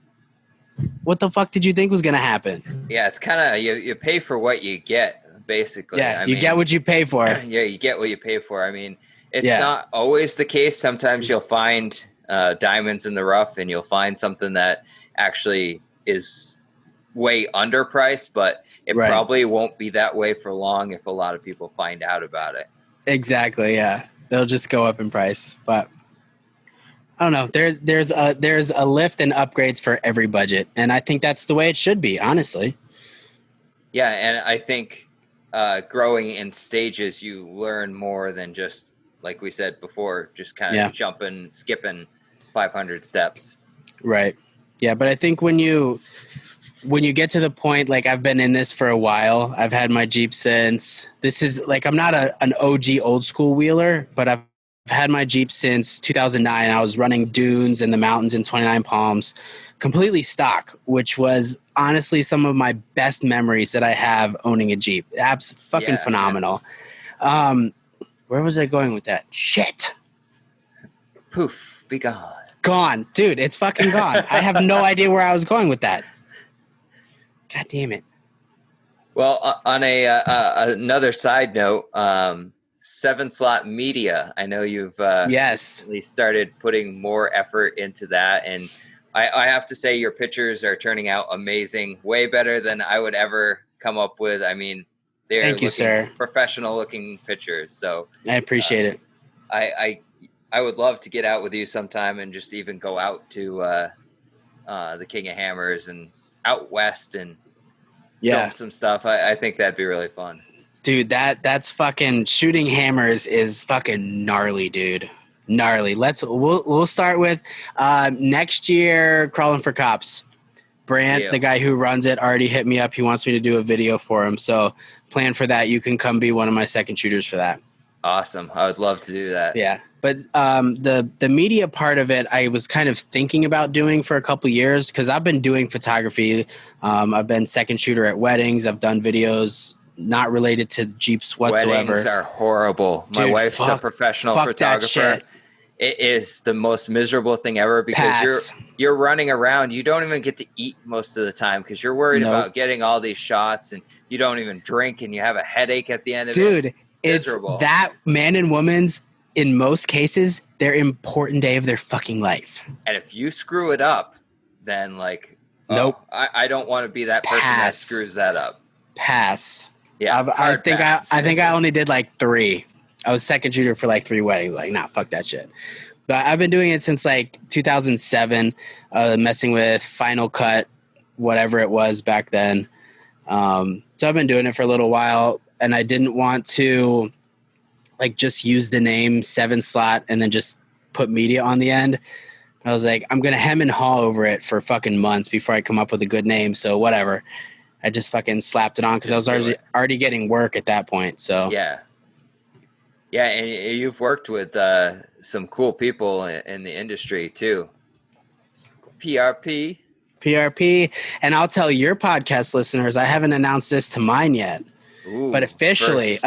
Speaker 2: What the fuck did you think was going to happen?
Speaker 1: Yeah, it's kind of, you pay for what you get, basically.
Speaker 2: Yeah, I mean, get what you pay for.
Speaker 1: Yeah, you get what you pay for. I mean, it's not always the case. Sometimes you'll find diamonds in the rough, and you'll find something that actually is way underpriced, but it probably won't be that way for long if a lot of people find out about it.
Speaker 2: Exactly, yeah. They'll just go up in price, but I don't know. There's a lift and upgrades for every budget, and I think that's the way it should be, honestly.
Speaker 1: Yeah, and I think growing in stages, you learn more than just, like we said before, just kind of jumping, skipping 500 steps.
Speaker 2: Right. Yeah, but I think when you get to the point, like I've been in this for a while, I've had my Jeep since, this is like, I'm not an OG old school wheeler, but I've had my Jeep since 2009. I was running dunes in the mountains in 29 Palms, completely stock, which was honestly some of my best memories that I have owning a Jeep. Fucking phenomenal. Where was I going with that? Shit.
Speaker 1: Poof, be gone.
Speaker 2: Gone. Dude, it's fucking gone. I have no idea where I was going with that. God damn it.
Speaker 1: Well, on another side note, 7-Slot Media, I know you've
Speaker 2: yes,
Speaker 1: started putting more effort into that, and I have to say your pictures are turning out amazing, way better than I would ever come up with. I mean, they're
Speaker 2: thank you, sir.
Speaker 1: Professional looking pictures. So
Speaker 2: I appreciate it.
Speaker 1: I would love to get out with you sometime and just even go out to the King of Hammers and out west and film some stuff. I think that'd be really fun.
Speaker 2: Dude, that's fucking shooting hammers is fucking gnarly, dude. Gnarly. We'll start with next year, Crawling for Cops. Brant, the guy who runs it, already hit me up. He wants me to do a video for him. So plan for that. You can come be one of my second shooters for that.
Speaker 1: Awesome. I would love to do that.
Speaker 2: Yeah. But the media part of it, I was kind of thinking about doing for a couple years because I've been doing photography. I've been second shooter at weddings. I've done videos not related to Jeeps whatsoever.
Speaker 1: Weddings are horrible.
Speaker 2: Dude,
Speaker 1: my wife's a professional photographer. It is the most miserable thing ever because you're running around. You don't even get to eat most of the time because you're worried about getting all these shots, and you don't even drink, and you have a headache at the end of it.
Speaker 2: Dude, it's that man and woman's, in most cases, their important day of their fucking life.
Speaker 1: And if you screw it up, then like,
Speaker 2: nope.
Speaker 1: I don't want to be that person that screws that up.
Speaker 2: Pass.
Speaker 1: Yeah,
Speaker 2: I think I only did like 3. I was second shooter for like 3 weddings. Like, nah, fuck that shit. But I've been doing it since like 2007, messing with Final Cut, whatever it was back then. So I've been doing it for a little while, and I didn't want to like just use the name 7-Slot and then just put media on the end. I was like, I'm going to hem and haw over it for fucking months before I come up with a good name. So whatever. I just fucking slapped it on because I was already getting work at that point. So
Speaker 1: yeah, and you've worked with some cool people in the industry too. PRP,
Speaker 2: and I'll tell your podcast listeners, I haven't announced this to mine yet, but officially,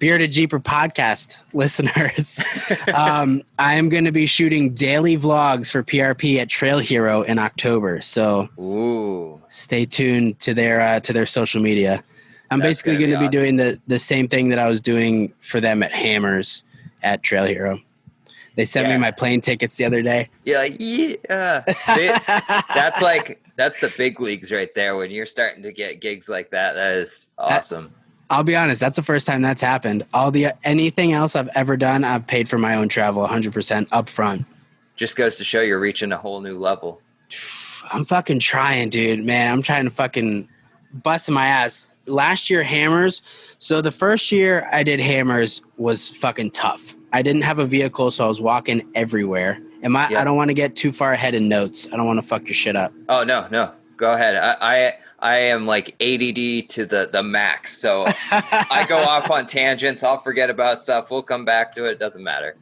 Speaker 2: Bearded Jeeper podcast listeners, I am going to be shooting daily vlogs for PRP at Trail Hero in October. So stay tuned to their social media. I'm basically going to be doing the same thing that I was doing for them at Hammers at Trail Hero. They sent me my plane tickets the other day.
Speaker 1: Yeah. That's the big leagues right there. When you're starting to get gigs like that, that is awesome.
Speaker 2: I'll be honest, that's the first time that's happened. Anything else I've ever done, I've paid for my own travel 100% up front.
Speaker 1: Just goes to show you're reaching a whole new level.
Speaker 2: I'm fucking trying, dude, man. I'm trying to fucking busting my ass. Last year, Hammers. So the first year I did Hammers was fucking tough. I didn't have a vehicle, so I was walking everywhere. I don't want to get too far ahead in notes. I don't want to fuck your shit up.
Speaker 1: Oh, no. Go ahead. I am like ADD to the max. So I go off on tangents. I'll forget about stuff. We'll come back to it. It doesn't matter.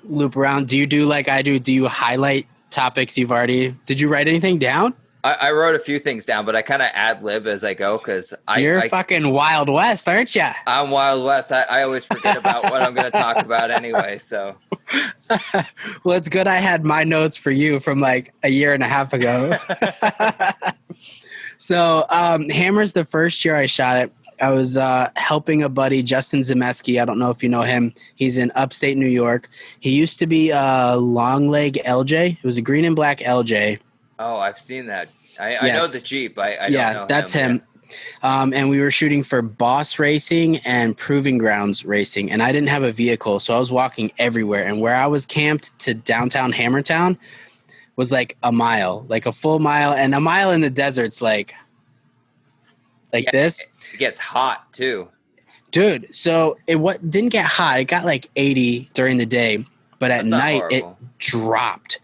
Speaker 2: Loop around. Do you do like I do? Do you highlight topics you've already... Did you write anything down?
Speaker 1: I wrote a few things down, but I kind of ad lib as I go because
Speaker 2: You're fucking Wild West, aren't you?
Speaker 1: I'm Wild West. I always forget about what I'm going to talk about anyway. So,
Speaker 2: well, it's good I had my notes for you from like a year and a half ago. So, Hammers, the first year I shot it, I was helping a buddy, Justin Zemeski. I don't know if you know him. He's in upstate New York. He used to be a long leg LJ. It was a green and black LJ.
Speaker 1: Oh, I've seen that. I know the Jeep. I don't know
Speaker 2: that's him. And we were shooting for Boss Racing and Proving Grounds Racing. And I didn't have a vehicle, so I was walking everywhere. And where I was camped to downtown Hammertown was like a mile, like a full mile. And a mile in the desert's like like this.
Speaker 1: It gets hot too.
Speaker 2: Dude, so what didn't get hot. It got like 80 during the day, but at
Speaker 1: That's not
Speaker 2: night it
Speaker 1: horrible.
Speaker 2: dropped.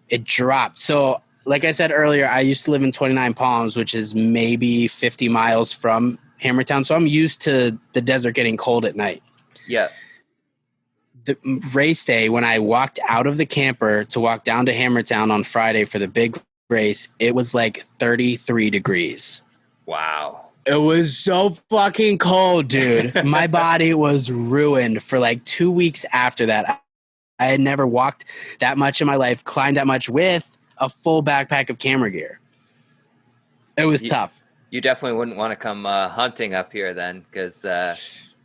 Speaker 2: It dropped. So, like I said earlier, I used to live in 29 Palms, which is maybe 50 miles from Hammertown. So I'm used to the desert getting cold at night.
Speaker 1: Yeah.
Speaker 2: The race day, when I walked out of the camper to walk down to Hammertown on Friday for the big race, it was like 33 degrees.
Speaker 1: Wow.
Speaker 2: It was so fucking cold, dude. My body was ruined for like 2 weeks after that. I had never walked that much in my life, climbed that much with a full backpack of camera gear. It was tough.
Speaker 1: You definitely wouldn't want to come hunting up here then, because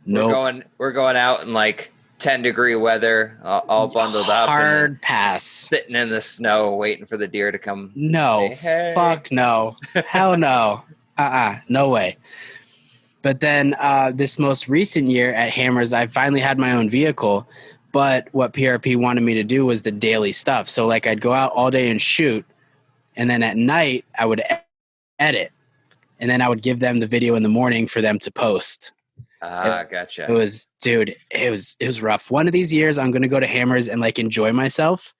Speaker 2: Nope.
Speaker 1: we're going out in like 10-degree weather, all bundled up,
Speaker 2: Hard pass.
Speaker 1: sitting in the snow waiting for the deer to come.
Speaker 2: No,
Speaker 1: say, hey.
Speaker 2: fuck no, hell no, no way. But then this most recent year at Hammers, I finally had my own vehicle. But what PRP wanted me to do was the daily stuff. So like I'd go out all day and shoot, and then at night I would edit, and then I would give them the video in the morning for them to post.
Speaker 1: Gotcha.
Speaker 2: It was, dude, it was rough. One of these years I'm going to go to Hammers and like enjoy myself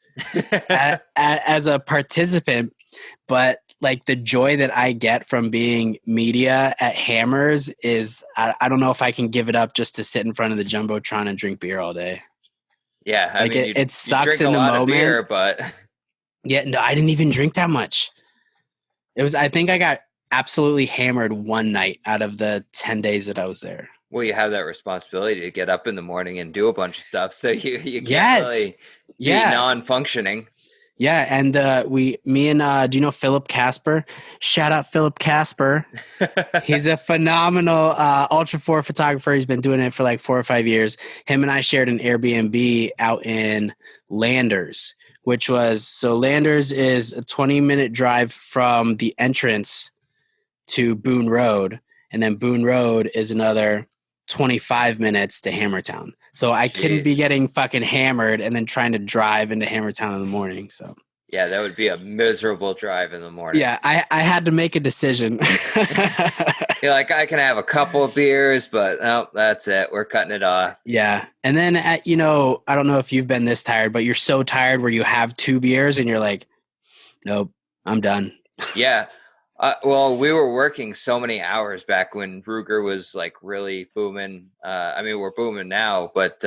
Speaker 2: as a participant, but like the joy that I get from being media at Hammers is, I don't know if I can give it up just to sit in front of the Jumbotron and drink beer all day.
Speaker 1: Yeah, I
Speaker 2: Like
Speaker 1: mean,
Speaker 2: it sucks
Speaker 1: drink
Speaker 2: in
Speaker 1: a
Speaker 2: the
Speaker 1: lot
Speaker 2: moment.
Speaker 1: of beer, but
Speaker 2: yeah, no, I didn't even drink that much. I think I got absolutely hammered one night out of the 10 days that I was there.
Speaker 1: Well, you have that responsibility to get up in the morning and do a bunch of stuff, so you can't
Speaker 2: Yes.
Speaker 1: really be non-functioning.
Speaker 2: Yeah, and me and do you know Philip Casper? Shout out Philip Casper. He's a phenomenal Ultra 4 photographer. He's been doing it for like 4 or 5 years. Him and I shared an Airbnb out in Landers, Landers is a 20-minute drive from the entrance to Boone Road, and then Boone Road is another 25 minutes to Hammertown. So I couldn't be getting fucking hammered and then trying to drive into Hammertown in the morning. So
Speaker 1: yeah, that would be a miserable drive in the morning.
Speaker 2: Yeah, I had to make a decision.
Speaker 1: You're like, I can have a couple of beers, but no, that's it. We're cutting it off.
Speaker 2: Yeah. And then, I don't know if you've been this tired, but you're so tired where you have 2 beers and you're like, nope, I'm done.
Speaker 1: Yeah. Well, we were working so many hours back when Ruger was like really booming. I mean, we're booming now, but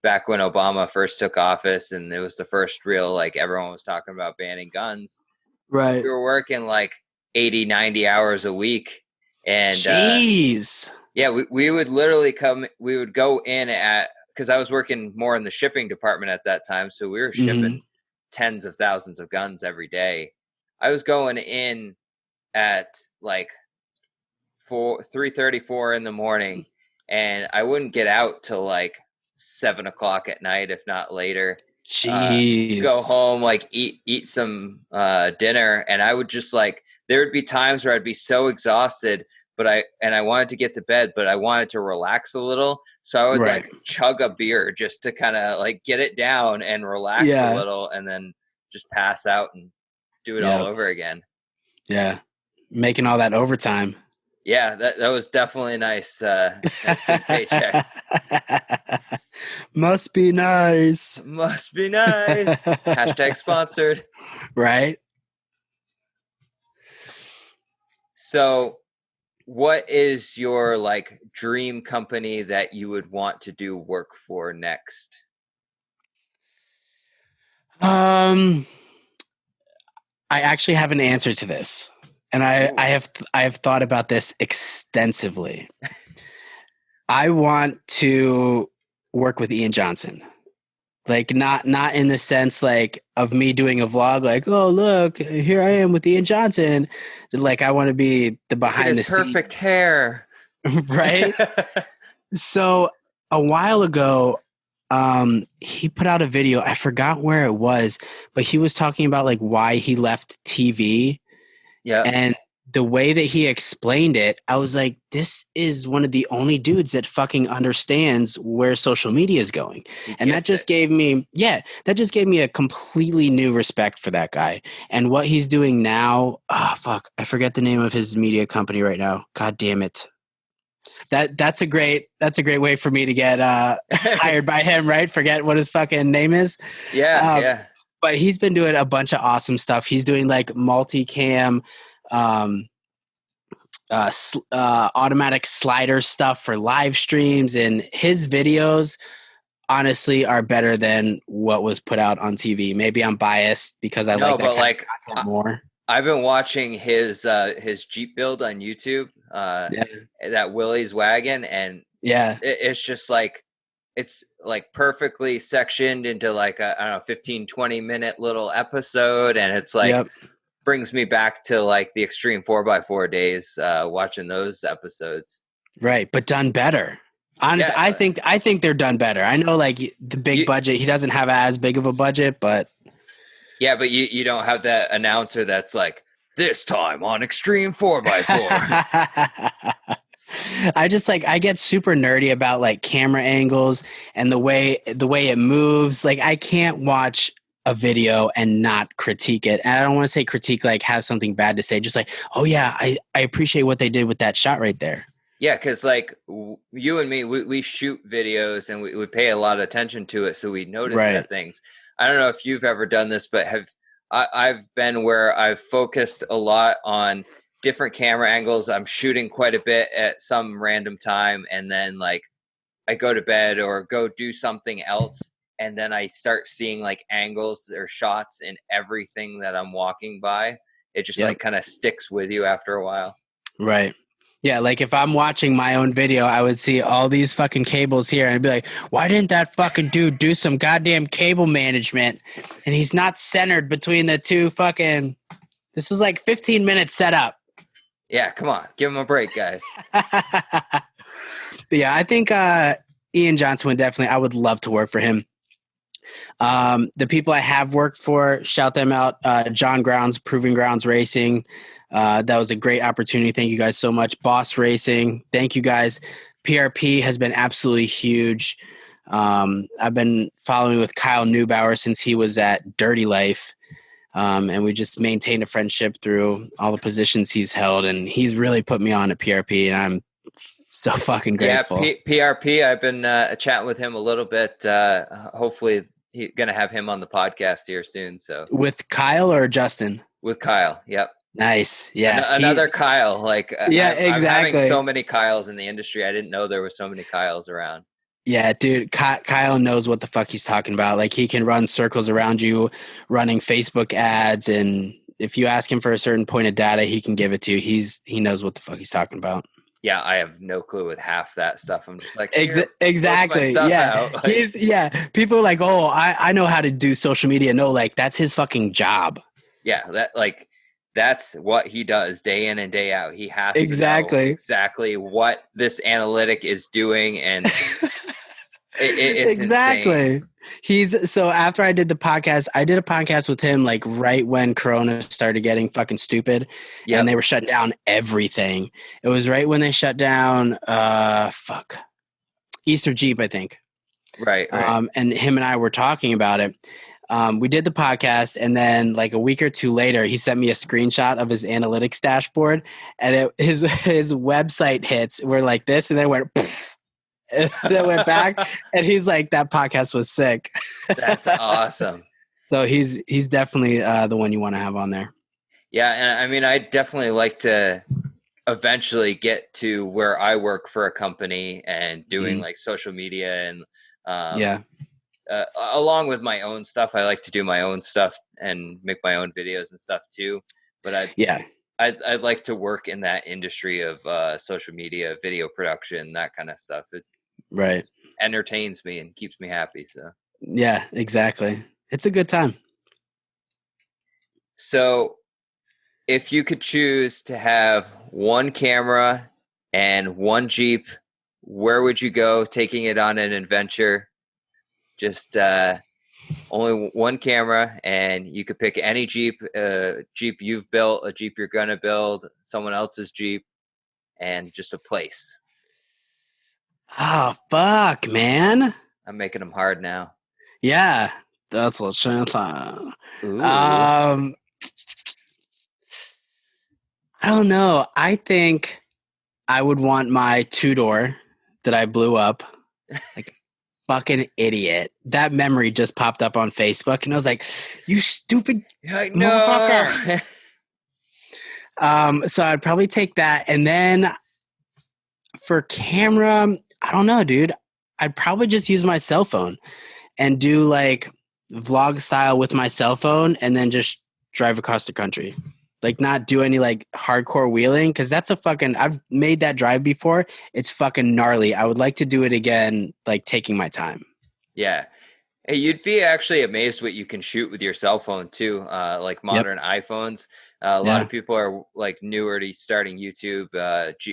Speaker 1: back when Obama first took office and it was the first real, like everyone was talking about banning guns.
Speaker 2: Right.
Speaker 1: We were working like 80, 90 hours a week. And
Speaker 2: jeez.
Speaker 1: Yeah, we would literally we would go in because I was working more in the shipping department at that time. So we were shipping tens of thousands of guns every day. I was going in at like 3:34 in the morning, and I wouldn't get out till like 7 o'clock at night, if not later.
Speaker 2: Jeez.
Speaker 1: Go home, like eat some dinner, and I would just like, there would be times where I'd be so exhausted, but I wanted to get to bed, but I wanted to relax a little, so I would like chug a beer just to kind of like get it down and relax a little, and then just pass out and do it all over again.
Speaker 2: Yeah. Making all that overtime.
Speaker 1: Yeah, that was definitely nice. Paychecks.
Speaker 2: Must be nice.
Speaker 1: Must be nice. Hashtag sponsored.
Speaker 2: Right.
Speaker 1: So what is your like dream company that you would want to do work for next?
Speaker 2: I actually have an answer to this. And I have thought about this extensively. I want to work with Ian Johnson. Like not in the sense like of me doing a vlog like, oh look, here I am with Ian Johnson. Like I want to be the behind the scenes.
Speaker 1: Perfect hair.
Speaker 2: Right? So a while ago, he put out a video. I forgot where it was, but he was talking about like why he left TV.
Speaker 1: Yeah.
Speaker 2: And the way that he explained it, I was like, this is one of the only dudes that fucking understands where social media is going.
Speaker 1: He
Speaker 2: And that
Speaker 1: gets
Speaker 2: just
Speaker 1: it.
Speaker 2: gave me, that just gave me a completely new respect for that guy. And what he's doing now, I forget the name of his media company right now. God damn it. That's a great way for me to get hired by him, right? Forget what his fucking name is.
Speaker 1: Yeah,
Speaker 2: Um,
Speaker 1: yeah.
Speaker 2: but he's been doing a bunch of awesome stuff. He's doing like multicam, automatic slider stuff for live streams, and his videos honestly are better than what was put out on TV. Maybe I'm biased because I
Speaker 1: No,
Speaker 2: like that
Speaker 1: but
Speaker 2: kind
Speaker 1: like
Speaker 2: of content more.
Speaker 1: I've been watching his Jeep build on YouTube,
Speaker 2: Yeah,
Speaker 1: that Willie's wagon, and
Speaker 2: yeah,
Speaker 1: it's just like it's like perfectly sectioned into like a, I don't know, 15, 20-minute little episode, and it's like
Speaker 2: yep,
Speaker 1: brings me back to like the extreme 4x4 days, watching those episodes.
Speaker 2: right. But done better. Honestly,
Speaker 1: Yeah,
Speaker 2: I think they're done better. I know, like the big
Speaker 1: you,
Speaker 2: budget, he doesn't have as big of a budget, but
Speaker 1: yeah, but you don't have that announcer that's like this time on extreme 4x4.
Speaker 2: I just like I get super nerdy about like camera angles and the way it moves. Like I can't watch a video and not critique it. And I don't want to say critique like have something bad to say. Just like, oh yeah, I appreciate what they did with that shot right there.
Speaker 1: Yeah, because like you and me, we shoot videos and we pay a lot of attention to it, so we notice
Speaker 2: Right.
Speaker 1: that things. I don't know if you've ever done this, but I've been where I've focused a lot on different camera angles. I'm shooting quite a bit at some random time, and then like I go to bed or go do something else, and then I start seeing like angles or shots in everything that I'm walking by. It just
Speaker 2: Yep.
Speaker 1: like kind of sticks with you after a while.
Speaker 2: Right. Yeah, like if I'm watching my own video, I would see all these fucking cables here and I'd be like, why didn't that fucking dude do some goddamn cable management? And he's not centered between the two fucking. This is like 15 minutes set up.
Speaker 1: Yeah, come on, give him a break, guys.
Speaker 2: But yeah, I think Ian Johnson would definitely, I would love to work for him. The people I have worked for, shout them out. John Grounds, Proving Grounds Racing. That was a great opportunity. Thank you guys so much. Boss Racing. Thank you guys. PRP has been absolutely huge. I've been following with Kyle Neubauer since he was at Dirty Life. And we just maintained a friendship through all the positions he's held. And he's really put me on at PRP, and I'm so fucking grateful.
Speaker 1: Yeah, PRP, I've been chatting with him a little bit. Hopefully he's going to have him on the podcast here soon. So
Speaker 2: With Kyle or Justin?
Speaker 1: with Kyle, yep.
Speaker 2: Nice. Yeah.
Speaker 1: Another Kyle. Like
Speaker 2: Yeah,
Speaker 1: I'm
Speaker 2: exactly.
Speaker 1: having so many Kyles in the industry. I didn't know there were so many Kyles around.
Speaker 2: Yeah, dude, Kyle knows what the fuck he's talking about. Like he can run circles around you running Facebook ads, and if you ask him for a certain point of data, he can give it to you. He knows what the fuck he's talking about.
Speaker 1: Yeah, I have no clue with half that stuff. I'm just like,
Speaker 2: Exactly. Yeah.
Speaker 1: Like,
Speaker 2: people are like, "Oh, I know how to do social media." No, like that's his fucking job.
Speaker 1: yeah, that's what he does day in and day out. He has to know exactly what this analytic is doing, and it's
Speaker 2: exactly.
Speaker 1: insane.
Speaker 2: So after I did the podcast, I did a podcast with him like right when Corona started getting fucking stupid, and they were shutting down everything. It was right when they shut down Easter Jeep, I think.
Speaker 1: Right.
Speaker 2: And him and I were talking about it. We did the podcast, and then like a week or two later, he sent me a screenshot of his analytics dashboard, and his website hits were like this, and then went poof, and then went back, and he's like, "That podcast was sick."
Speaker 1: That's awesome.
Speaker 2: So he's definitely the one you want to have on there.
Speaker 1: Yeah, and I mean, I definitely like to eventually get to where I work for a company and doing like social media and along with my own stuff. I like to do my own stuff and make my own videos and stuff too. But I'd like to work in that industry of social media, video production, that kind of stuff. It entertains me and keeps me happy. So
Speaker 2: yeah, exactly. It's a good time.
Speaker 1: So if you could choose to have one camera and one Jeep, where would you go taking it on an adventure? Just only one camera, and you could pick any Jeep, Jeep you've built, a Jeep you're gonna build, someone else's Jeep, and just a place.
Speaker 2: Oh, fuck, man.
Speaker 1: I'm making them hard now.
Speaker 2: Yeah, that's what she thought.
Speaker 1: Ooh.
Speaker 2: I don't know. I think I would want my two-door that I blew up. Like, fucking idiot. That memory just popped up on Facebook, and I was like, you stupid motherfucker. So I'd probably take that. And then for camera, I don't know, dude. I'd probably just use my cell phone and do like vlog style with my cell phone and then just drive across the country. Like not do any like hardcore wheeling because that's a fucking, I've made that drive before. It's fucking gnarly. I would like to do it again, like taking my time.
Speaker 1: Yeah. Hey, you'd be actually amazed what you can shoot with your cell phone too, like modern iPhones. A lot of people are like newer to starting YouTube,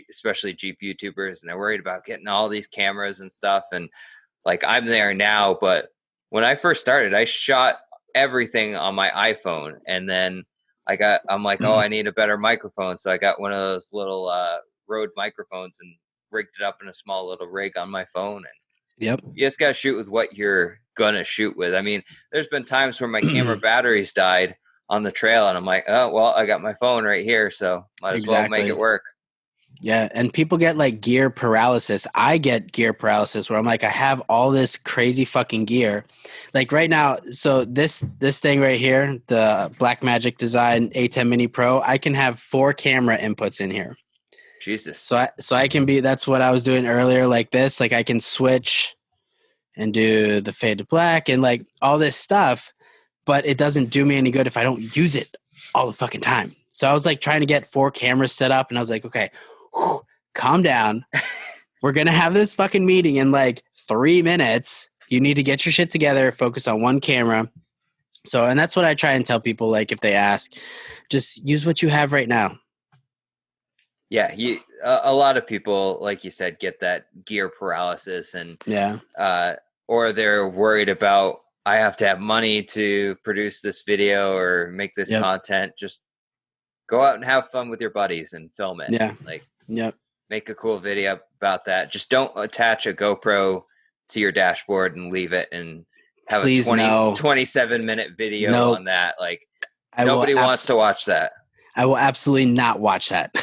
Speaker 1: especially Jeep YouTubers, and they're worried about getting all these cameras and stuff. And like I'm there now, but when I first started, I shot everything on my iPhone, and then I'm like, oh, I need a better microphone, so I got one of those little Rode microphones and rigged it up in a small little rig on my phone. And you just gotta shoot with what you're gonna shoot with. I mean, there's been times where my camera batteries died on the trail, and I'm like, oh well, I got my phone right here, so might as well make it work.
Speaker 2: Yeah, and people get like gear paralysis. I get gear paralysis where I'm like, I have all this crazy fucking gear. Like right now, so this thing right here, the Blackmagic Design A10 Mini Pro, I can have 4 camera inputs in here.
Speaker 1: Jesus.
Speaker 2: So I can be, that's what I was doing earlier, like this. Like I can switch and do the fade to black and like all this stuff, but it doesn't do me any good if I don't use it all the fucking time. So I was like trying to get 4 cameras set up, and I was like, okay, calm down. We're going to have this fucking meeting in like 3 minutes. You need to get your shit together, focus on one camera. So, and that's what I try and tell people, like if they ask, just use what you have right now.
Speaker 1: Yeah, a lot of people, like you said, get that gear paralysis, and or they're worried about, I have to have money to produce this video or make this content. Just go out and have fun with your buddies and film it.
Speaker 2: Yeah.
Speaker 1: Like, make a cool video about that. Just don't attach a GoPro to your dashboard and leave it and have a 27-minute video on that. Like, nobody wants to watch that.
Speaker 2: I will absolutely not watch that.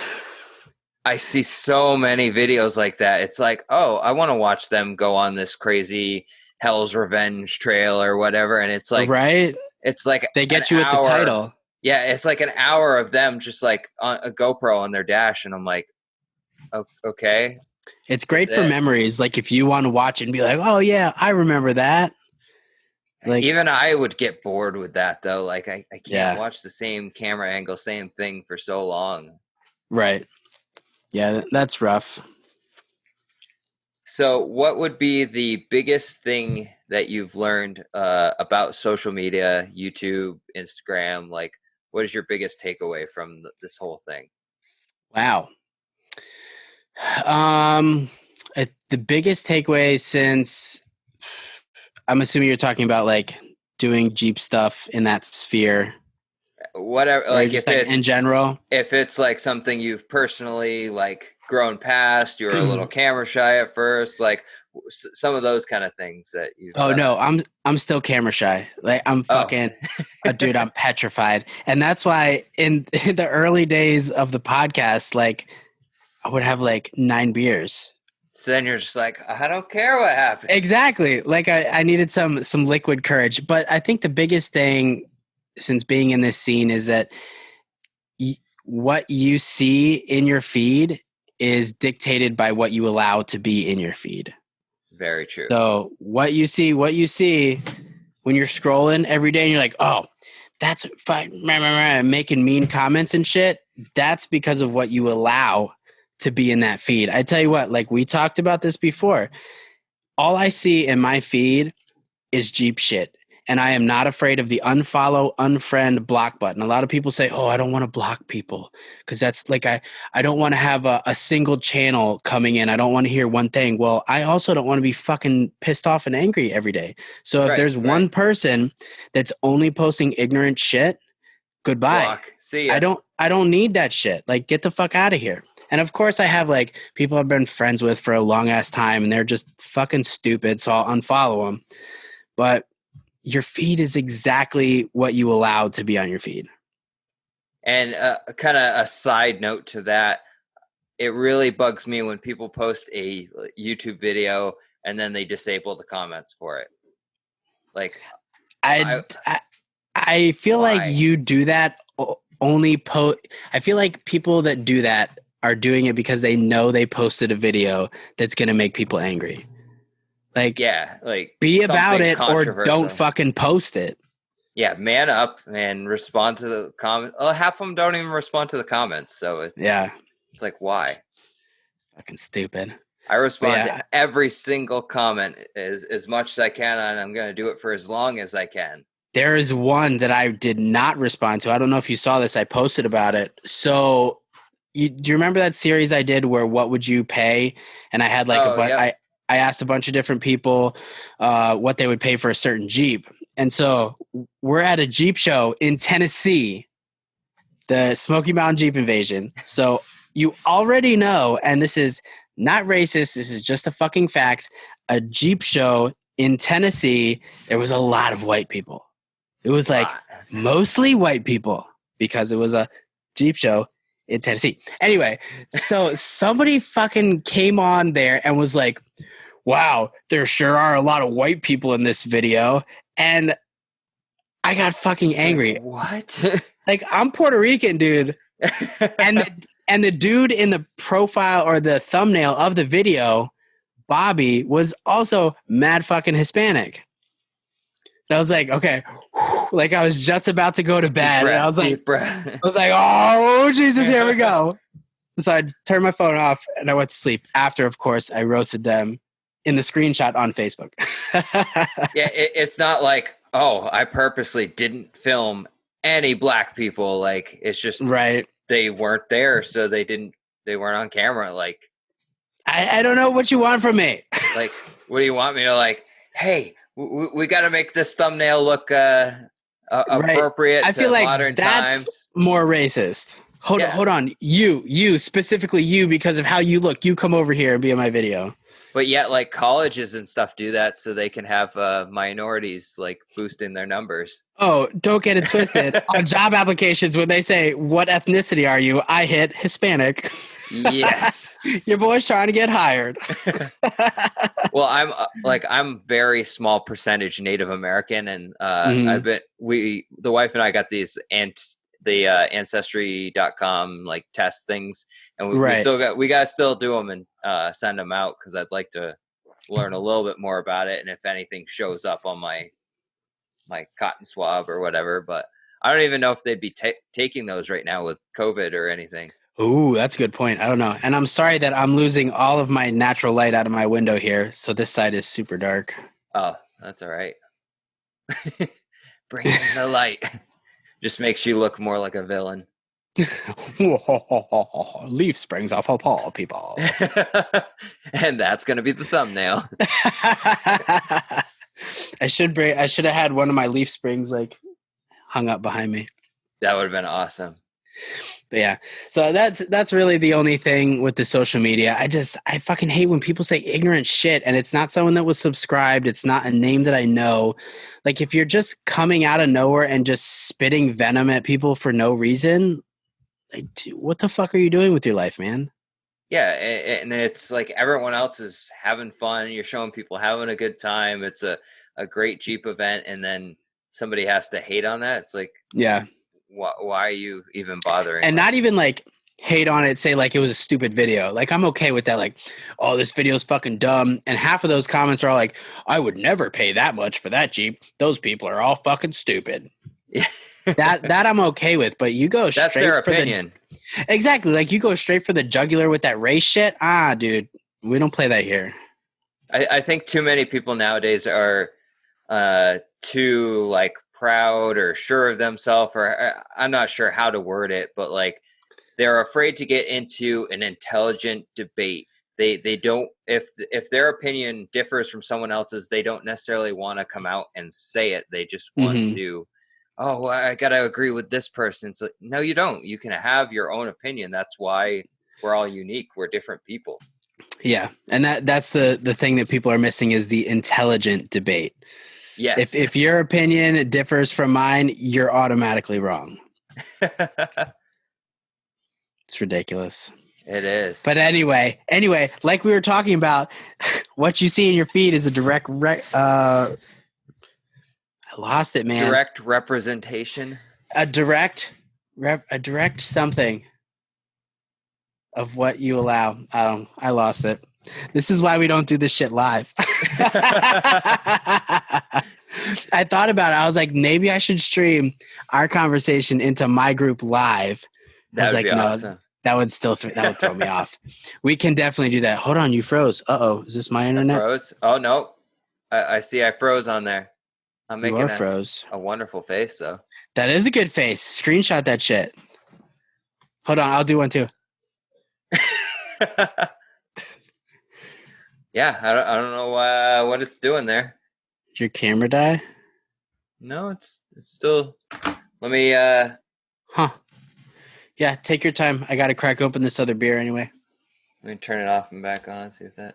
Speaker 1: I see so many videos like that. It's like, oh, I want to watch them go on this crazy Hell's Revenge trail or whatever. And it's like,
Speaker 2: right?
Speaker 1: It's like
Speaker 2: they get you with the title.
Speaker 1: Yeah, it's like an hour of them just like on a GoPro on their dash. And I'm like, okay.
Speaker 2: It's great for memories. Like if you want to watch it and be like, oh yeah, I remember that.
Speaker 1: Like even I would get bored with that though. Like I can't watch the same camera angle, same thing for so long.
Speaker 2: Right. Yeah, that's rough.
Speaker 1: So what would be the biggest thing that you've learned about social media, YouTube, Instagram? Like, what is your biggest takeaway from this whole thing?
Speaker 2: Wow. The biggest takeaway, since I'm assuming you're talking about like doing Jeep stuff in that sphere.
Speaker 1: Whatever, like if it's
Speaker 2: in general,
Speaker 1: if it's like something you've personally like grown past, you're a little camera shy at first, like some of those kind of things that you.
Speaker 2: Oh no, I'm still camera shy. Like I'm fucking, dude, I'm petrified, and that's why in the early days of the podcast, like I would have like 9 beers.
Speaker 1: So then you're just like, I don't care what happens.
Speaker 2: Exactly, like I needed some liquid courage, but I think the biggest thing, since being in this scene, is that what you see in your feed is dictated by what you allow to be in your feed.
Speaker 1: Very true.
Speaker 2: So what you see when you're scrolling every day and you're like, oh, that's fine, making mean comments and shit. That's because of what you allow to be in that feed. I tell you what, like we talked about this before. All I see in my feed is Jeep shit. and I am not afraid of the unfollow, unfriend, block button. A lot of people say, oh, I don't want to block people because that's like I don't want to have a single channel coming in. I don't want to hear one thing. Well, I also don't want to be fucking pissed off and angry every day. So if there's one person that's only posting ignorant shit, goodbye.
Speaker 1: Block. See ya.
Speaker 2: I don't need that shit. Like, get the fuck out of here. And of course I have like people I've been friends with for a long ass time and they're just fucking stupid. So I'll unfollow them. But your feed is exactly what you allow to be on your feed.
Speaker 1: And kind of a side note to that, it really bugs me when people post a YouTube video and then they disable the comments for it. Like,
Speaker 2: I feel like you do that only I feel like people that do that are doing it because they know they posted a video that's going to make people angry. Like, yeah, like be about it or don't fucking post it.
Speaker 1: Yeah, man up and respond to the comments. Oh, half of them don't even respond to the comments. So it's like, why?
Speaker 2: Fucking stupid.
Speaker 1: I respond to every single comment as much as I can, and I'm going to do it for as long as I can.
Speaker 2: There is one that I did not respond to. I don't know if you saw this. I posted about it. So do you remember that series I did where what would you pay? And I had like I asked a bunch of different people what they would pay for a certain Jeep. And so we're at a Jeep show in Tennessee, the Smoky Mountain Jeep Invasion. So you already know, and this is not racist, this is just a fucking facts, a Jeep show in Tennessee, there was a lot of white people. It was like mostly white people because it was a Jeep show in Tennessee. Anyway, so somebody fucking came on there and was like, wow, there sure are a lot of white people in this video. And I got fucking angry.
Speaker 1: Like, what?
Speaker 2: Like, I'm Puerto Rican, dude. and the dude in the profile or the thumbnail of the video, Bobby, was also mad fucking Hispanic. And I was like, okay, like I was just about to go to bed. And I was like, oh, Jesus, here we go. So I turned my phone off and I went to sleep. After, of course, I roasted them in the screenshot on Facebook.
Speaker 1: Yeah, it's not like, oh, I purposely didn't film any black people. Like, it's just they weren't there, so they weren't on camera. Like,
Speaker 2: I don't know what you want from me.
Speaker 1: Like, what do you want me to, like, hey, we got to make this thumbnail look appropriate
Speaker 2: I feel
Speaker 1: to
Speaker 2: like
Speaker 1: modern
Speaker 2: that's
Speaker 1: times.
Speaker 2: More racist. Hold on. You, specifically you, because of how you look, you come over here and be in my video.
Speaker 1: But yet, like, colleges and stuff do that so they can have minorities, like, boosting their numbers.
Speaker 2: Oh, don't get it twisted. On job applications, when they say, what ethnicity are you? I hit Hispanic.
Speaker 1: Yes.
Speaker 2: Your boy's trying to get hired.
Speaker 1: Well, I'm very small percentage Native American, and the wife and I got these the ancestry.com like test things, and we got to still do them and send them out because I'd like to learn a little bit more about it, and if anything shows up on my cotton swab or whatever. But I don't even know if they'd be taking those right now with COVID or anything.
Speaker 2: Ooh, that's a good point. I don't know. And I'm sorry that I'm losing all of my natural light out of my window here. So this side is super dark.
Speaker 1: Oh, that's all right. Bring in the light. Just makes you look more like a villain.
Speaker 2: Leaf springs off a paw, people.
Speaker 1: And that's going to be the thumbnail.
Speaker 2: I should have had one of my leaf springs like hung up behind me.
Speaker 1: That would have been awesome.
Speaker 2: But yeah, so that's really the only thing with the social media. I fucking hate when people say ignorant shit and it's not someone that was subscribed. It's not a name that I know. Like, if you're just coming out of nowhere and just spitting venom at people for no reason, like, dude, what the fuck are you doing with your life, man?
Speaker 1: Yeah, and it's like everyone else is having fun. You're showing people having a good time. It's a great Jeep event, and then somebody has to hate on that. It's like,
Speaker 2: yeah.
Speaker 1: Why are you even bothering?
Speaker 2: And not even like hate on it, say like it was a stupid video. Like, I'm okay with that. Like, oh, this video's fucking dumb. And half of those comments are all like, I would never pay that much for that Jeep. Those people are all fucking stupid. Yeah. that I'm okay with. But you go straight. That's their opinion. Exactly. Like, you go straight for the jugular with that race shit. Dude, we don't play that here.
Speaker 1: I think too many people nowadays are too like proud or sure of themselves, or I'm not sure how to word it, but like they're afraid to get into an intelligent debate. They don't, if their opinion differs from someone else's, they don't necessarily want to come out and say it. They just want to, oh, I gotta agree with this person. It's like, no, you don't. You can have your own opinion. That's why we're all unique. We're different people.
Speaker 2: Yeah, and that's the thing that people are missing is the intelligent debate.
Speaker 1: Yes.
Speaker 2: If your opinion differs from mine, you're automatically wrong. It's ridiculous.
Speaker 1: It is.
Speaker 2: But anyway, like we were talking about, what you see in your feed is a direct I lost it, man.
Speaker 1: Direct representation.
Speaker 2: A direct something of what you allow. I lost it. This is why we don't do this shit live. I thought about it. I was like, maybe I should stream our conversation into my group live.
Speaker 1: That would be awesome.
Speaker 2: That would still that would throw me off. We can definitely do that. Hold on, you froze. Uh-oh, is this my internet?
Speaker 1: I froze? Oh, no. I see I froze on there. I'm making a wonderful face, though.
Speaker 2: That is a good face. Screenshot that shit. Hold on, I'll do one too.
Speaker 1: Yeah, I don't know what it's doing there.
Speaker 2: Did your camera die?
Speaker 1: No, it's still. Let me.
Speaker 2: Huh. Yeah, take your time. I got to crack open this other beer anyway.
Speaker 1: Let me turn it off and back on. See if that.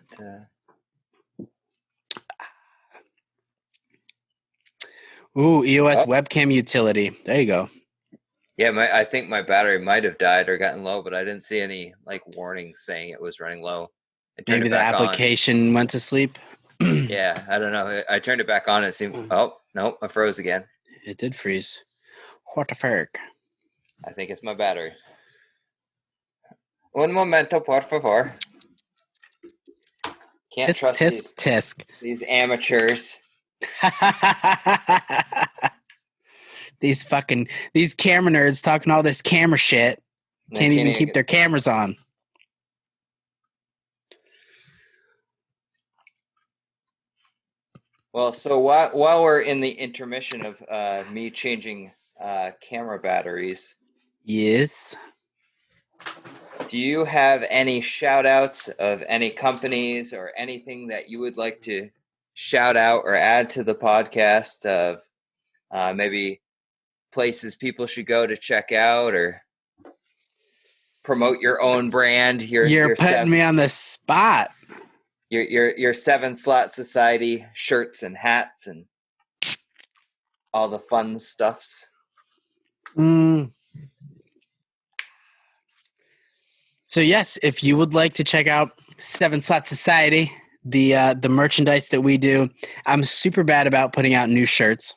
Speaker 2: Ooh, EOS webcam utility. There you go.
Speaker 1: Yeah, I think my battery might have died or gotten low, but I didn't see any like warnings saying it was running low.
Speaker 2: Maybe the application went to sleep.
Speaker 1: Yeah, I don't know. I turned it back on. It seemed. Oh no, I froze again.
Speaker 2: It did freeze. What the fuck?
Speaker 1: I think it's my battery. Un momento, por favor. Can't trust these amateurs.
Speaker 2: These camera nerds talking all this camera shit. Can't even keep their cameras on.
Speaker 1: Well, so while we're in the intermission of me changing camera batteries.
Speaker 2: Yes.
Speaker 1: Do you have any shout outs of any companies or anything that you would like to shout out or add to the podcast of maybe places people should go to check out or promote your own brand?
Speaker 2: You're putting me on the spot.
Speaker 1: Your 7 Slot Society shirts and hats and all the fun stuffs.
Speaker 2: So yes, if you would like to check out 7 Slot Society, the merchandise that we do, I'm super bad about putting out new shirts.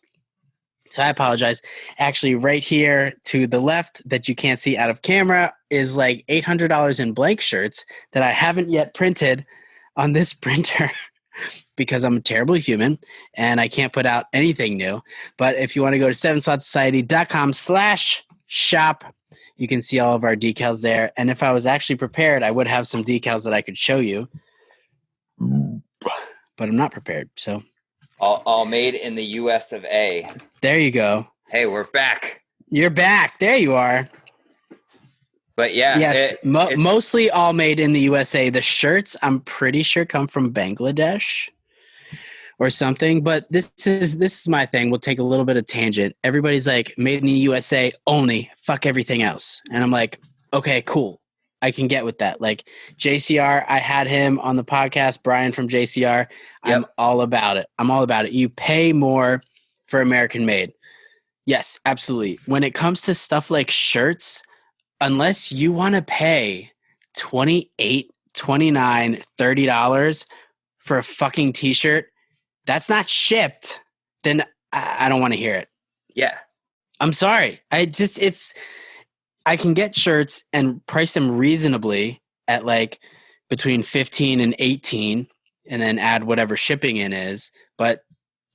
Speaker 2: So I apologize. Actually, right here to the left that you can't see out of camera is like $800 in blank shirts that I haven't yet printed on this printer because I'm a terrible human and I can't put out anything new. But if you want to go to 7slotsociety.com/shop, you can see all of our decals there. And if I was actually prepared, I would have some decals that I could show you. But I'm not prepared, so.
Speaker 1: All made in the US of A.
Speaker 2: There you go.
Speaker 1: Hey, we're back.
Speaker 2: You're back. There you are.
Speaker 1: But yeah.
Speaker 2: Yes, mostly all made in the USA. The shirts, I'm pretty sure, come from Bangladesh or something. But this is my thing. We'll take a little bit of tangent. Everybody's like, made in the USA only. Fuck everything else. And I'm like, okay, cool. I can get with that. Like JCR, I had him on the podcast, Brian from JCR. I'm all about it. You pay more for American made. Yes, absolutely. When it comes to stuff like shirts, unless you want to pay $28, $29, $30 for a fucking t-shirt that's not shipped, then I don't want to hear it.
Speaker 1: Yeah.
Speaker 2: I'm sorry. I can get shirts and price them reasonably at like between 15 and 18 and then add whatever shipping in is, but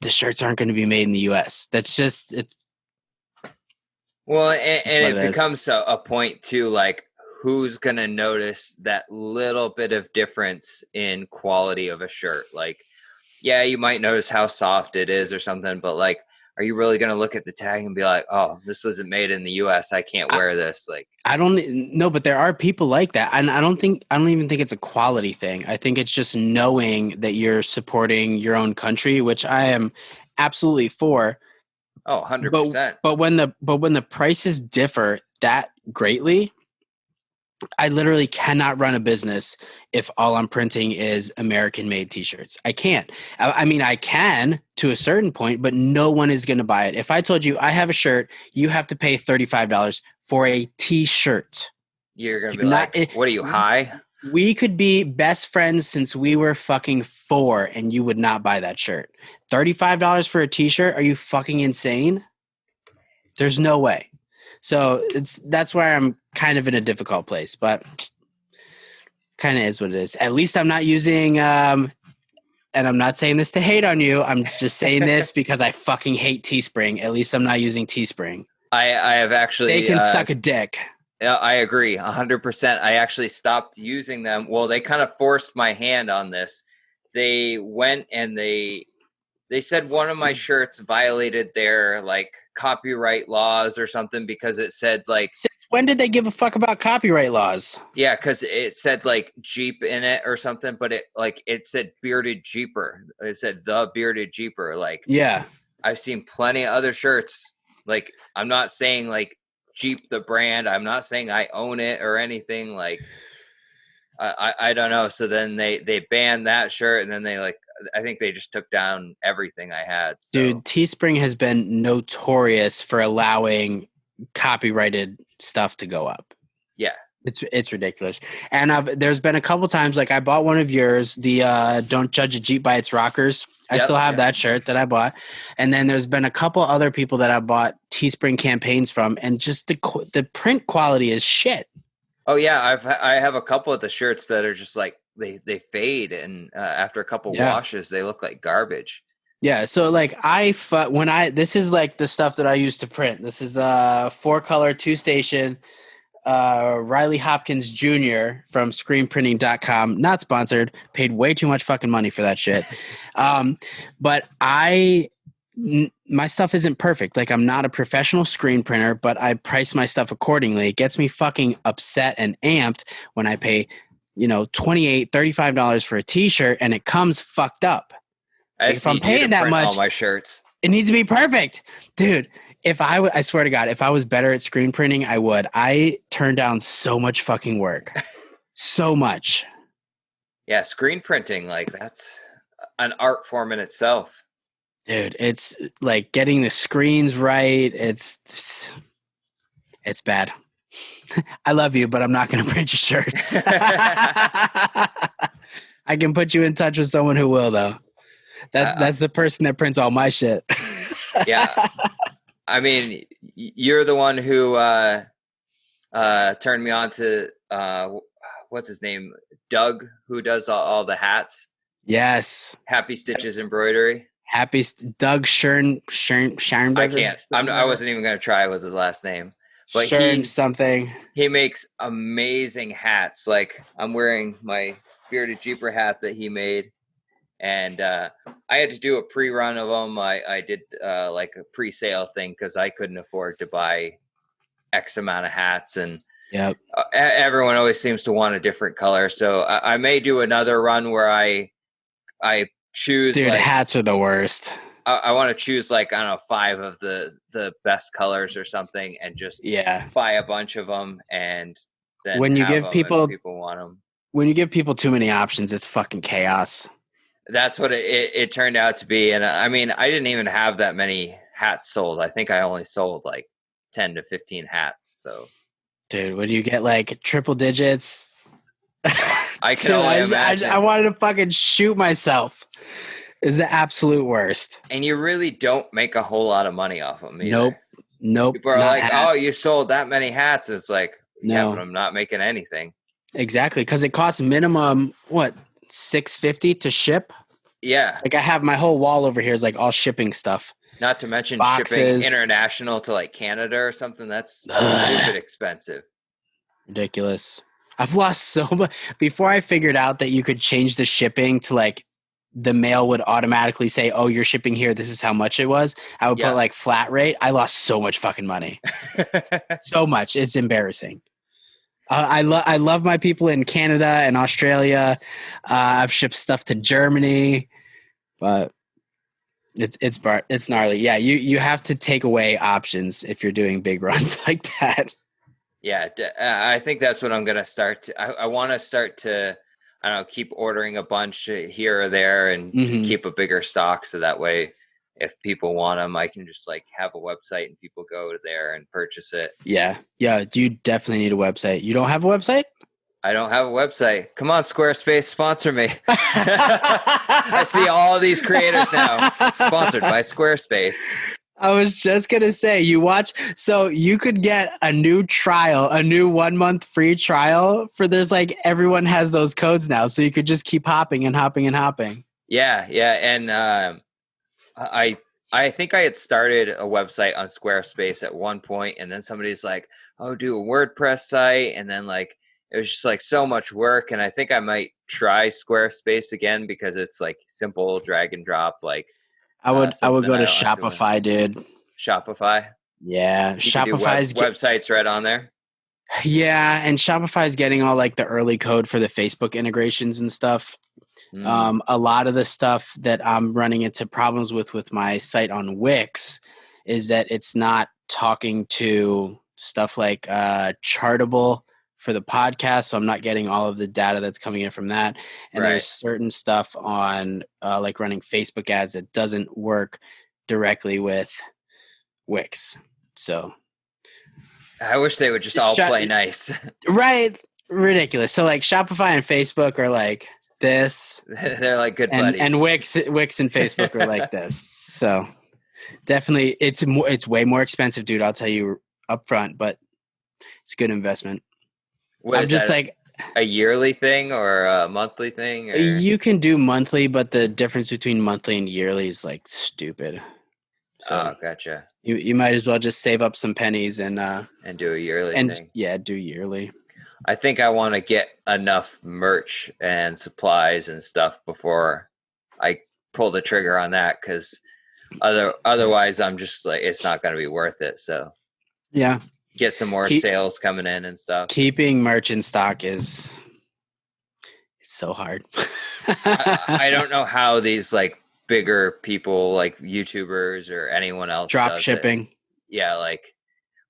Speaker 2: the shirts aren't going to be made in the US. That's just, it's.
Speaker 1: Well, and it becomes a point too, like who's going to notice that little bit of difference in quality of a shirt? Like yeah, you might notice how soft it is or something, but like, are you really gonna look at the tag and be like, oh, this wasn't made in the U.S. I can't
Speaker 2: I,
Speaker 1: wear this? Like,
Speaker 2: I don't know, but there are people like that. And I don't even think it's a quality thing. I think it's just knowing that you're supporting your own country, which I am absolutely for.
Speaker 1: oh,
Speaker 2: But
Speaker 1: 100%.
Speaker 2: but when the prices differ that greatly, I literally cannot run a business if all I'm printing is American made t-shirts. I can't. I mean, I can to a certain point, but no one is going to buy it. If I told you I have a shirt, you have to pay $35 for a t-shirt.
Speaker 1: You're gonna be
Speaker 2: You're not,
Speaker 1: like, what are you, high?
Speaker 2: we could be best friends since we were fucking 4 and you would not buy that shirt. $35 for a t-shirt? Are you fucking insane? There's no way. So that's why I'm kind of in a difficult place, but kind of is what it is. At least I'm not using and I'm not saying this to hate on you. I'm just saying this because I fucking hate Teespring. At least I'm not using Teespring.
Speaker 1: I have actually
Speaker 2: They can suck a dick.
Speaker 1: Yeah, I agree 100%. I actually stopped using them. Well, they kind of forced my hand on this. They went and they said one of my shirts violated their like copyright laws or something because it said like,
Speaker 2: Since when did they give a fuck about copyright laws?
Speaker 1: yeah, because it said like Jeep in it or something, but it said bearded Jeeper. It said the bearded Jeeper. Like,
Speaker 2: Yeah.
Speaker 1: I've seen plenty of other shirts. Like, I'm not saying like Jeep the brand. I'm not saying I own it or anything. Like, I don't know. So then they banned that shirt, and then they like, I think they just took down everything I had. So.
Speaker 2: Dude, Teespring has been notorious for allowing copyrighted stuff to go up.
Speaker 1: Yeah.
Speaker 2: It's ridiculous. And there's been a couple times, like I bought one of yours, the Don't Judge a Jeep by its Rockers. I still have that shirt that I bought. And then there's been a couple other people that I bought Teespring campaigns from, and just the print quality is shit.
Speaker 1: Oh yeah, I have a couple of the shirts that are just like they fade, and after a couple washes, they look like garbage.
Speaker 2: Yeah, so like this is like the stuff that I used to print. This is 4-color 2-station Riley Hopkins Jr. from screenprinting.com. Not sponsored. Paid way too much fucking money for that shit. But my stuff isn't perfect. Like, I'm not a professional screen printer, but I price my stuff accordingly. It gets me fucking upset and amped when I pay, $28, $35 for a t-shirt and it comes fucked up.
Speaker 1: Like, if I'm paying that much, all my shirts,
Speaker 2: it needs to be perfect, dude. I swear to God, if I was better at screen printing, I would. I turn down so much fucking work. So much.
Speaker 1: Yeah, screen printing, like, that's an art form in itself.
Speaker 2: Dude, it's like getting the screens right. It's bad. I love you, but I'm not going to print your shirts. I can put you in touch with someone who will, though. That's the person that prints all my shit.
Speaker 1: Yeah. I mean, you're the one who turned me on to what's his name? Doug, who does all the hats.
Speaker 2: Yes.
Speaker 1: Happy Stitches Embroidery.
Speaker 2: Doug Schernberger.
Speaker 1: I can't. I wasn't even going to try with his last name. But he makes amazing hats. Like, I'm wearing my bearded Jeeper hat that he made. And I had to do a pre-run of them. I did like a pre-sale thing because I couldn't afford to buy X amount of hats. And everyone always seems to want a different color. So I may do another run where I choose.
Speaker 2: Dude, hats are the worst.
Speaker 1: I want to choose, like, I don't know, 5 of the best colors or something, and just buy a bunch of them. And then
Speaker 2: when you give people
Speaker 1: want them,
Speaker 2: when you give people too many options, it's fucking chaos.
Speaker 1: That's what it turned out to be. And I mean, I didn't even have that many hats sold. I think I only sold like 10 to 15 hats. So,
Speaker 2: dude, when you get like triple digits,
Speaker 1: I can only imagine.
Speaker 2: I wanted to fucking shoot myself. Is the absolute worst.
Speaker 1: And you really don't make a whole lot of money off them either.
Speaker 2: Nope.
Speaker 1: People are like, hats. Oh, you sold that many hats. It's like,
Speaker 2: no.
Speaker 1: Yeah, but I'm not making anything.
Speaker 2: Exactly. Because it costs minimum, what, $6.50 to ship?
Speaker 1: Yeah.
Speaker 2: Like, I have my whole wall over here is like all shipping stuff.
Speaker 1: Not to mention boxes. Shipping international to like Canada or something. That's stupid expensive.
Speaker 2: Ridiculous. I've lost so much. Before I figured out that you could change the shipping to like the mail would automatically say, "Oh, you're shipping here. This is how much it was." I would put like flat rate. I lost so much fucking money. So much. It's embarrassing. I love my people in Canada and Australia. I've shipped stuff to Germany, but it's gnarly. Yeah, you have to take away options if you're doing big runs like that.
Speaker 1: Yeah, I think that's what I'm gonna start. I want to start to, I don't know, keep ordering a bunch here or there, and just keep a bigger stock, so that way, if people want them, I can just like have a website and people go there and purchase it.
Speaker 2: Yeah. You definitely need a website. You don't have a website?
Speaker 1: I don't have a website. Come on, Squarespace, sponsor me. I see all these creators now sponsored by Squarespace.
Speaker 2: I was just going to say, so you could get a new 1 month free trial there's like, everyone has those codes now. So you could just keep hopping and hopping and hopping.
Speaker 1: Yeah. And I think I had started a website on Squarespace at one point, and then somebody's like, "Oh, do a WordPress site," and then like it was just like so much work. And I think I might try Squarespace again because it's like simple drag and drop. Like
Speaker 2: I would go to Shopify, dude.
Speaker 1: Shopify.
Speaker 2: Yeah,
Speaker 1: Shopify's websites right on there.
Speaker 2: Yeah, and Shopify is getting all like the early code for the Facebook integrations and stuff. A lot of the stuff that I'm running into problems with my site on Wix is that it's not talking to stuff like Chartable for the podcast, so I'm not getting all of the data that's coming in from that. And there's certain stuff on like running Facebook ads that doesn't work directly with Wix. So
Speaker 1: I wish they would just all play nice.
Speaker 2: Right. Ridiculous. So like Shopify and Facebook are like this.
Speaker 1: They're like good buddies.
Speaker 2: And Wix and Facebook are like this. So definitely it's way more expensive, dude. I'll tell you up front, but it's a good investment.
Speaker 1: I'm just like a yearly thing or a monthly thing? Or?
Speaker 2: You can do monthly, but the difference between monthly and yearly is like stupid. So,
Speaker 1: gotcha.
Speaker 2: You might as well just save up some pennies and
Speaker 1: do a yearly thing.
Speaker 2: Yeah, do yearly.
Speaker 1: I think I want to get enough merch and supplies and stuff before I pull the trigger on that, because otherwise I'm just like, it's not going to be worth it. So
Speaker 2: yeah,
Speaker 1: get some more sales coming in and stuff.
Speaker 2: Keeping merch in stock it's so hard.
Speaker 1: I don't know how these like bigger people like YouTubers or anyone else
Speaker 2: drop shipping.
Speaker 1: Yeah, like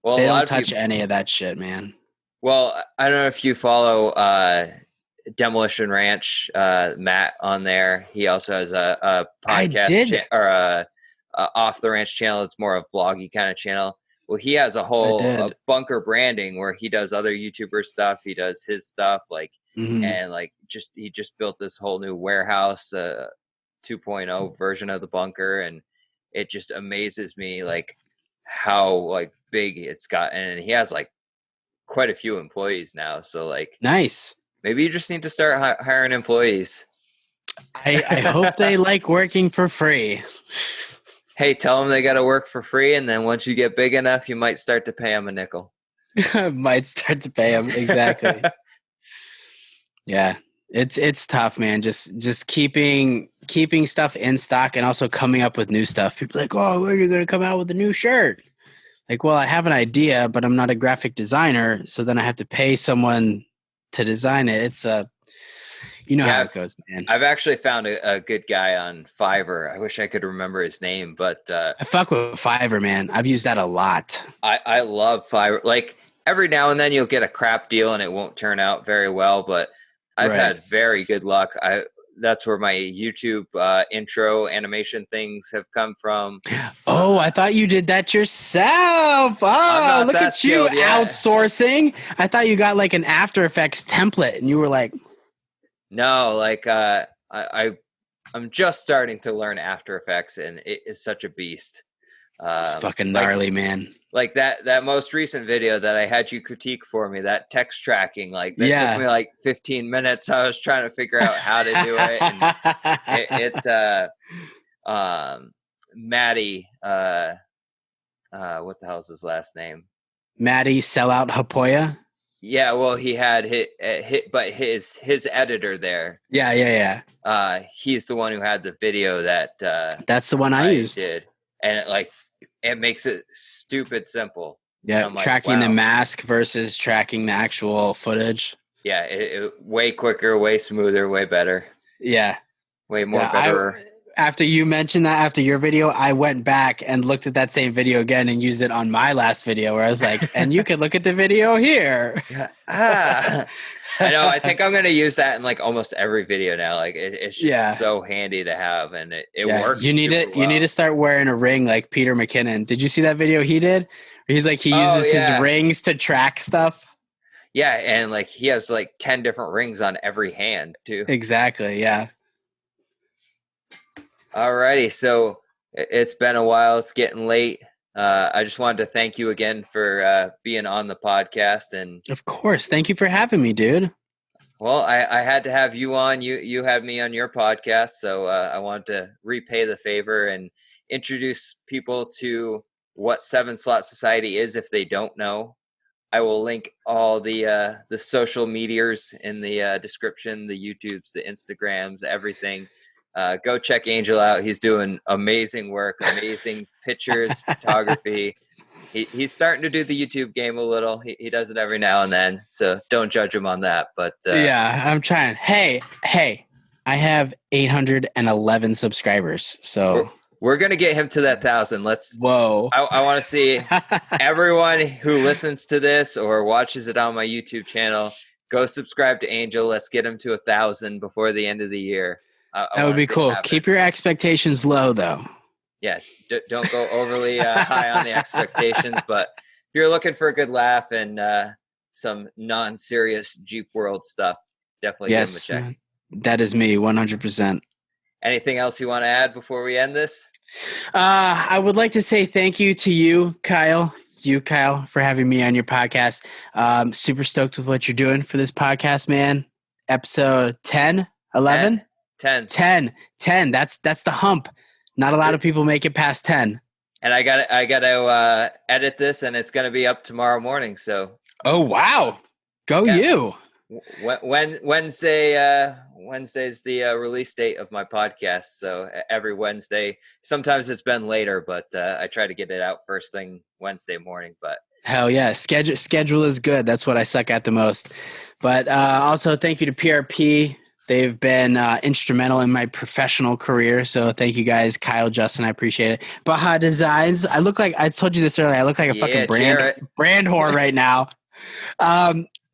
Speaker 2: they don't touch any of that shit, man.
Speaker 1: Well, I don't know if you follow Demolition Ranch, Matt on there. He also has a podcast or a Off the Ranch channel. It's more a vloggy kind of channel. Well, he has a whole bunker branding where he does other YouTuber stuff. He does his stuff and like he just built this whole new warehouse, 2.0 version of the bunker, and it just amazes me like how like big it's gotten. And he has like quite a few employees now, so like
Speaker 2: nice.
Speaker 1: Maybe you just need to start hiring employees.
Speaker 2: I hope they like working for free.
Speaker 1: Hey, tell them they got to work for free, and then once you get big enough, you might start to pay them a nickel.
Speaker 2: Might start to pay them, exactly. Yeah, it's tough, man. Just keeping stuff in stock and also coming up with new stuff. People are like, oh, when are you going to come out with a new shirt? Like, well, I have an idea, but I'm not a graphic designer, so then I have to pay someone to design it. It's how it goes, man.
Speaker 1: I've actually found a good guy on Fiverr. I wish I could remember his name, but
Speaker 2: I fuck with Fiverr, man. I've used that a lot.
Speaker 1: I love Fiverr. Like every now and then you'll get a crap deal and it won't turn out very well, but I've had very good luck. That's where my YouTube intro animation things have come from.
Speaker 2: Oh, I thought you did that yourself. Oh, look at you outsourcing. I thought you got like an After Effects template and you were like,
Speaker 1: no, like I'm just starting to learn After Effects, and it is such a beast.
Speaker 2: It's fucking gnarly, man.
Speaker 1: Like that most recent video that I had you critique for me, that text tracking, like that took me like 15 minutes. I was trying to figure out how to do it. And Maddie, what the hell is his last name?
Speaker 2: Maddie Sellout Hapoya.
Speaker 1: Yeah, well, he had but his editor there.
Speaker 2: Yeah.
Speaker 1: He's the one who had the video that
Speaker 2: That's the one I used.
Speaker 1: did, and it makes it stupid simple.
Speaker 2: Yeah, tracking the mask versus tracking the actual footage.
Speaker 1: Yeah, it way quicker, way smoother, way better.
Speaker 2: Yeah,
Speaker 1: way more better.
Speaker 2: After you mentioned that, after your video, I went back and looked at that same video again and used it on my last video where I was like, and you could look at the video here.
Speaker 1: I know. I think I'm going to use that in like almost every video now. Like it's just so handy to have, and it works.
Speaker 2: You need it. Well. You need to start wearing a ring like Peter McKinnon. Did you see that video he did? He's like, he uses his rings to track stuff.
Speaker 1: Yeah. And like he has like 10 different rings on every hand too.
Speaker 2: Exactly. Yeah.
Speaker 1: Alrighty, so it's been a while. It's getting late. I just wanted to thank you again for being on the podcast, and
Speaker 2: of course, thank you for having me, dude.
Speaker 1: Well, I had to have you on. You had me on your podcast, so I wanted to repay the favor and introduce people to what Seven Slot Society is if they don't know. I will link all the social medias in the description, the YouTubes, the Instagrams, everything. Go check Angel out. He's doing amazing work, amazing pictures, photography. He's starting to do the YouTube game a little. He does it every now and then, so don't judge him on that. But
Speaker 2: yeah, I'm trying. Hey, I have 811 subscribers, so
Speaker 1: we're gonna get him to that 1,000.
Speaker 2: Whoa!
Speaker 1: I want to see everyone who listens to this or watches it on my YouTube channel go subscribe to Angel. Let's get him to 1,000 before the end of the year.
Speaker 2: That would be cool. Keep your expectations low, though.
Speaker 1: Yeah, don't go overly high on the expectations. But if you're looking for a good laugh and some non-serious Jeep World stuff, definitely give them a check.
Speaker 2: That is me, 100%.
Speaker 1: Anything else you want to add before we end this?
Speaker 2: I would like to say thank you to you, Kyle. Kyle, for having me on your podcast. Super stoked with what you're doing for this podcast, man. Episode 10, 11? 10. That's the hump. Not a lot of people make it past 10.
Speaker 1: And I got to edit this, and it's going to be up tomorrow morning. So.
Speaker 2: Oh wow! Go you.
Speaker 1: Wednesday's the release date of my podcast. So every Wednesday. Sometimes it's been later, but I try to get it out first thing Wednesday morning. But
Speaker 2: hell yeah, schedule is good. That's what I suck at the most. But also thank you to PRP. They've been instrumental in my professional career. So thank you guys, Kyle, Justin. I appreciate it. Baja Designs. I told you this earlier. I look like a fucking brand whore right now.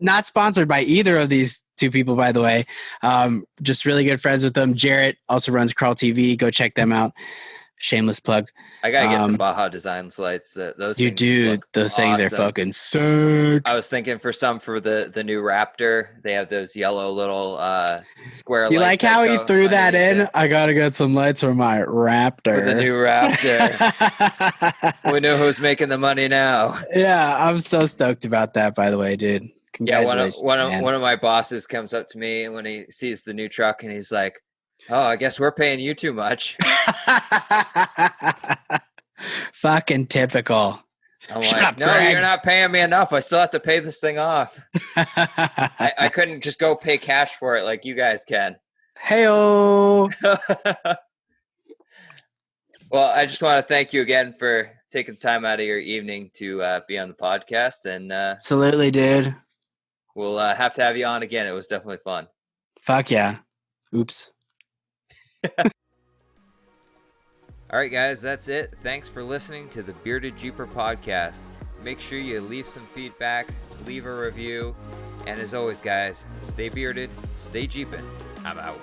Speaker 2: Not sponsored by either of these two people, by the way. Just really good friends with them. Jarrett also runs Crawl TV. Go check them out. Shameless plug.
Speaker 1: I gotta get some Baja Designs lights. Those
Speaker 2: things are fucking sick.
Speaker 1: I was thinking for the new Raptor, they have those yellow little square lights.
Speaker 2: You like how he threw that in? It. I gotta get some lights for my Raptor.
Speaker 1: For the new Raptor. We know who's making the money now.
Speaker 2: Yeah, I'm so stoked about that, by the way, dude. Congratulations.
Speaker 1: Yeah, one of my bosses comes up to me when he sees the new truck and he's like, "Oh, I guess we're paying you too much."
Speaker 2: Fucking typical.
Speaker 1: I'm like, no, Greg. You're not paying me enough. I still have to pay this thing off. I couldn't just go pay cash for it like you guys can.
Speaker 2: Hey-o.
Speaker 1: Well, I just want to thank you again for taking time out of your evening to be on the podcast. And
Speaker 2: absolutely, dude.
Speaker 1: We'll have to have you on again. It was definitely fun.
Speaker 2: Fuck yeah. Oops.
Speaker 1: All right, guys, that's it. Thanks for listening to the Bearded Jeeper podcast. Make sure you leave some feedback, leave a review, and as always, guys, stay bearded, stay jeeping. I'm out.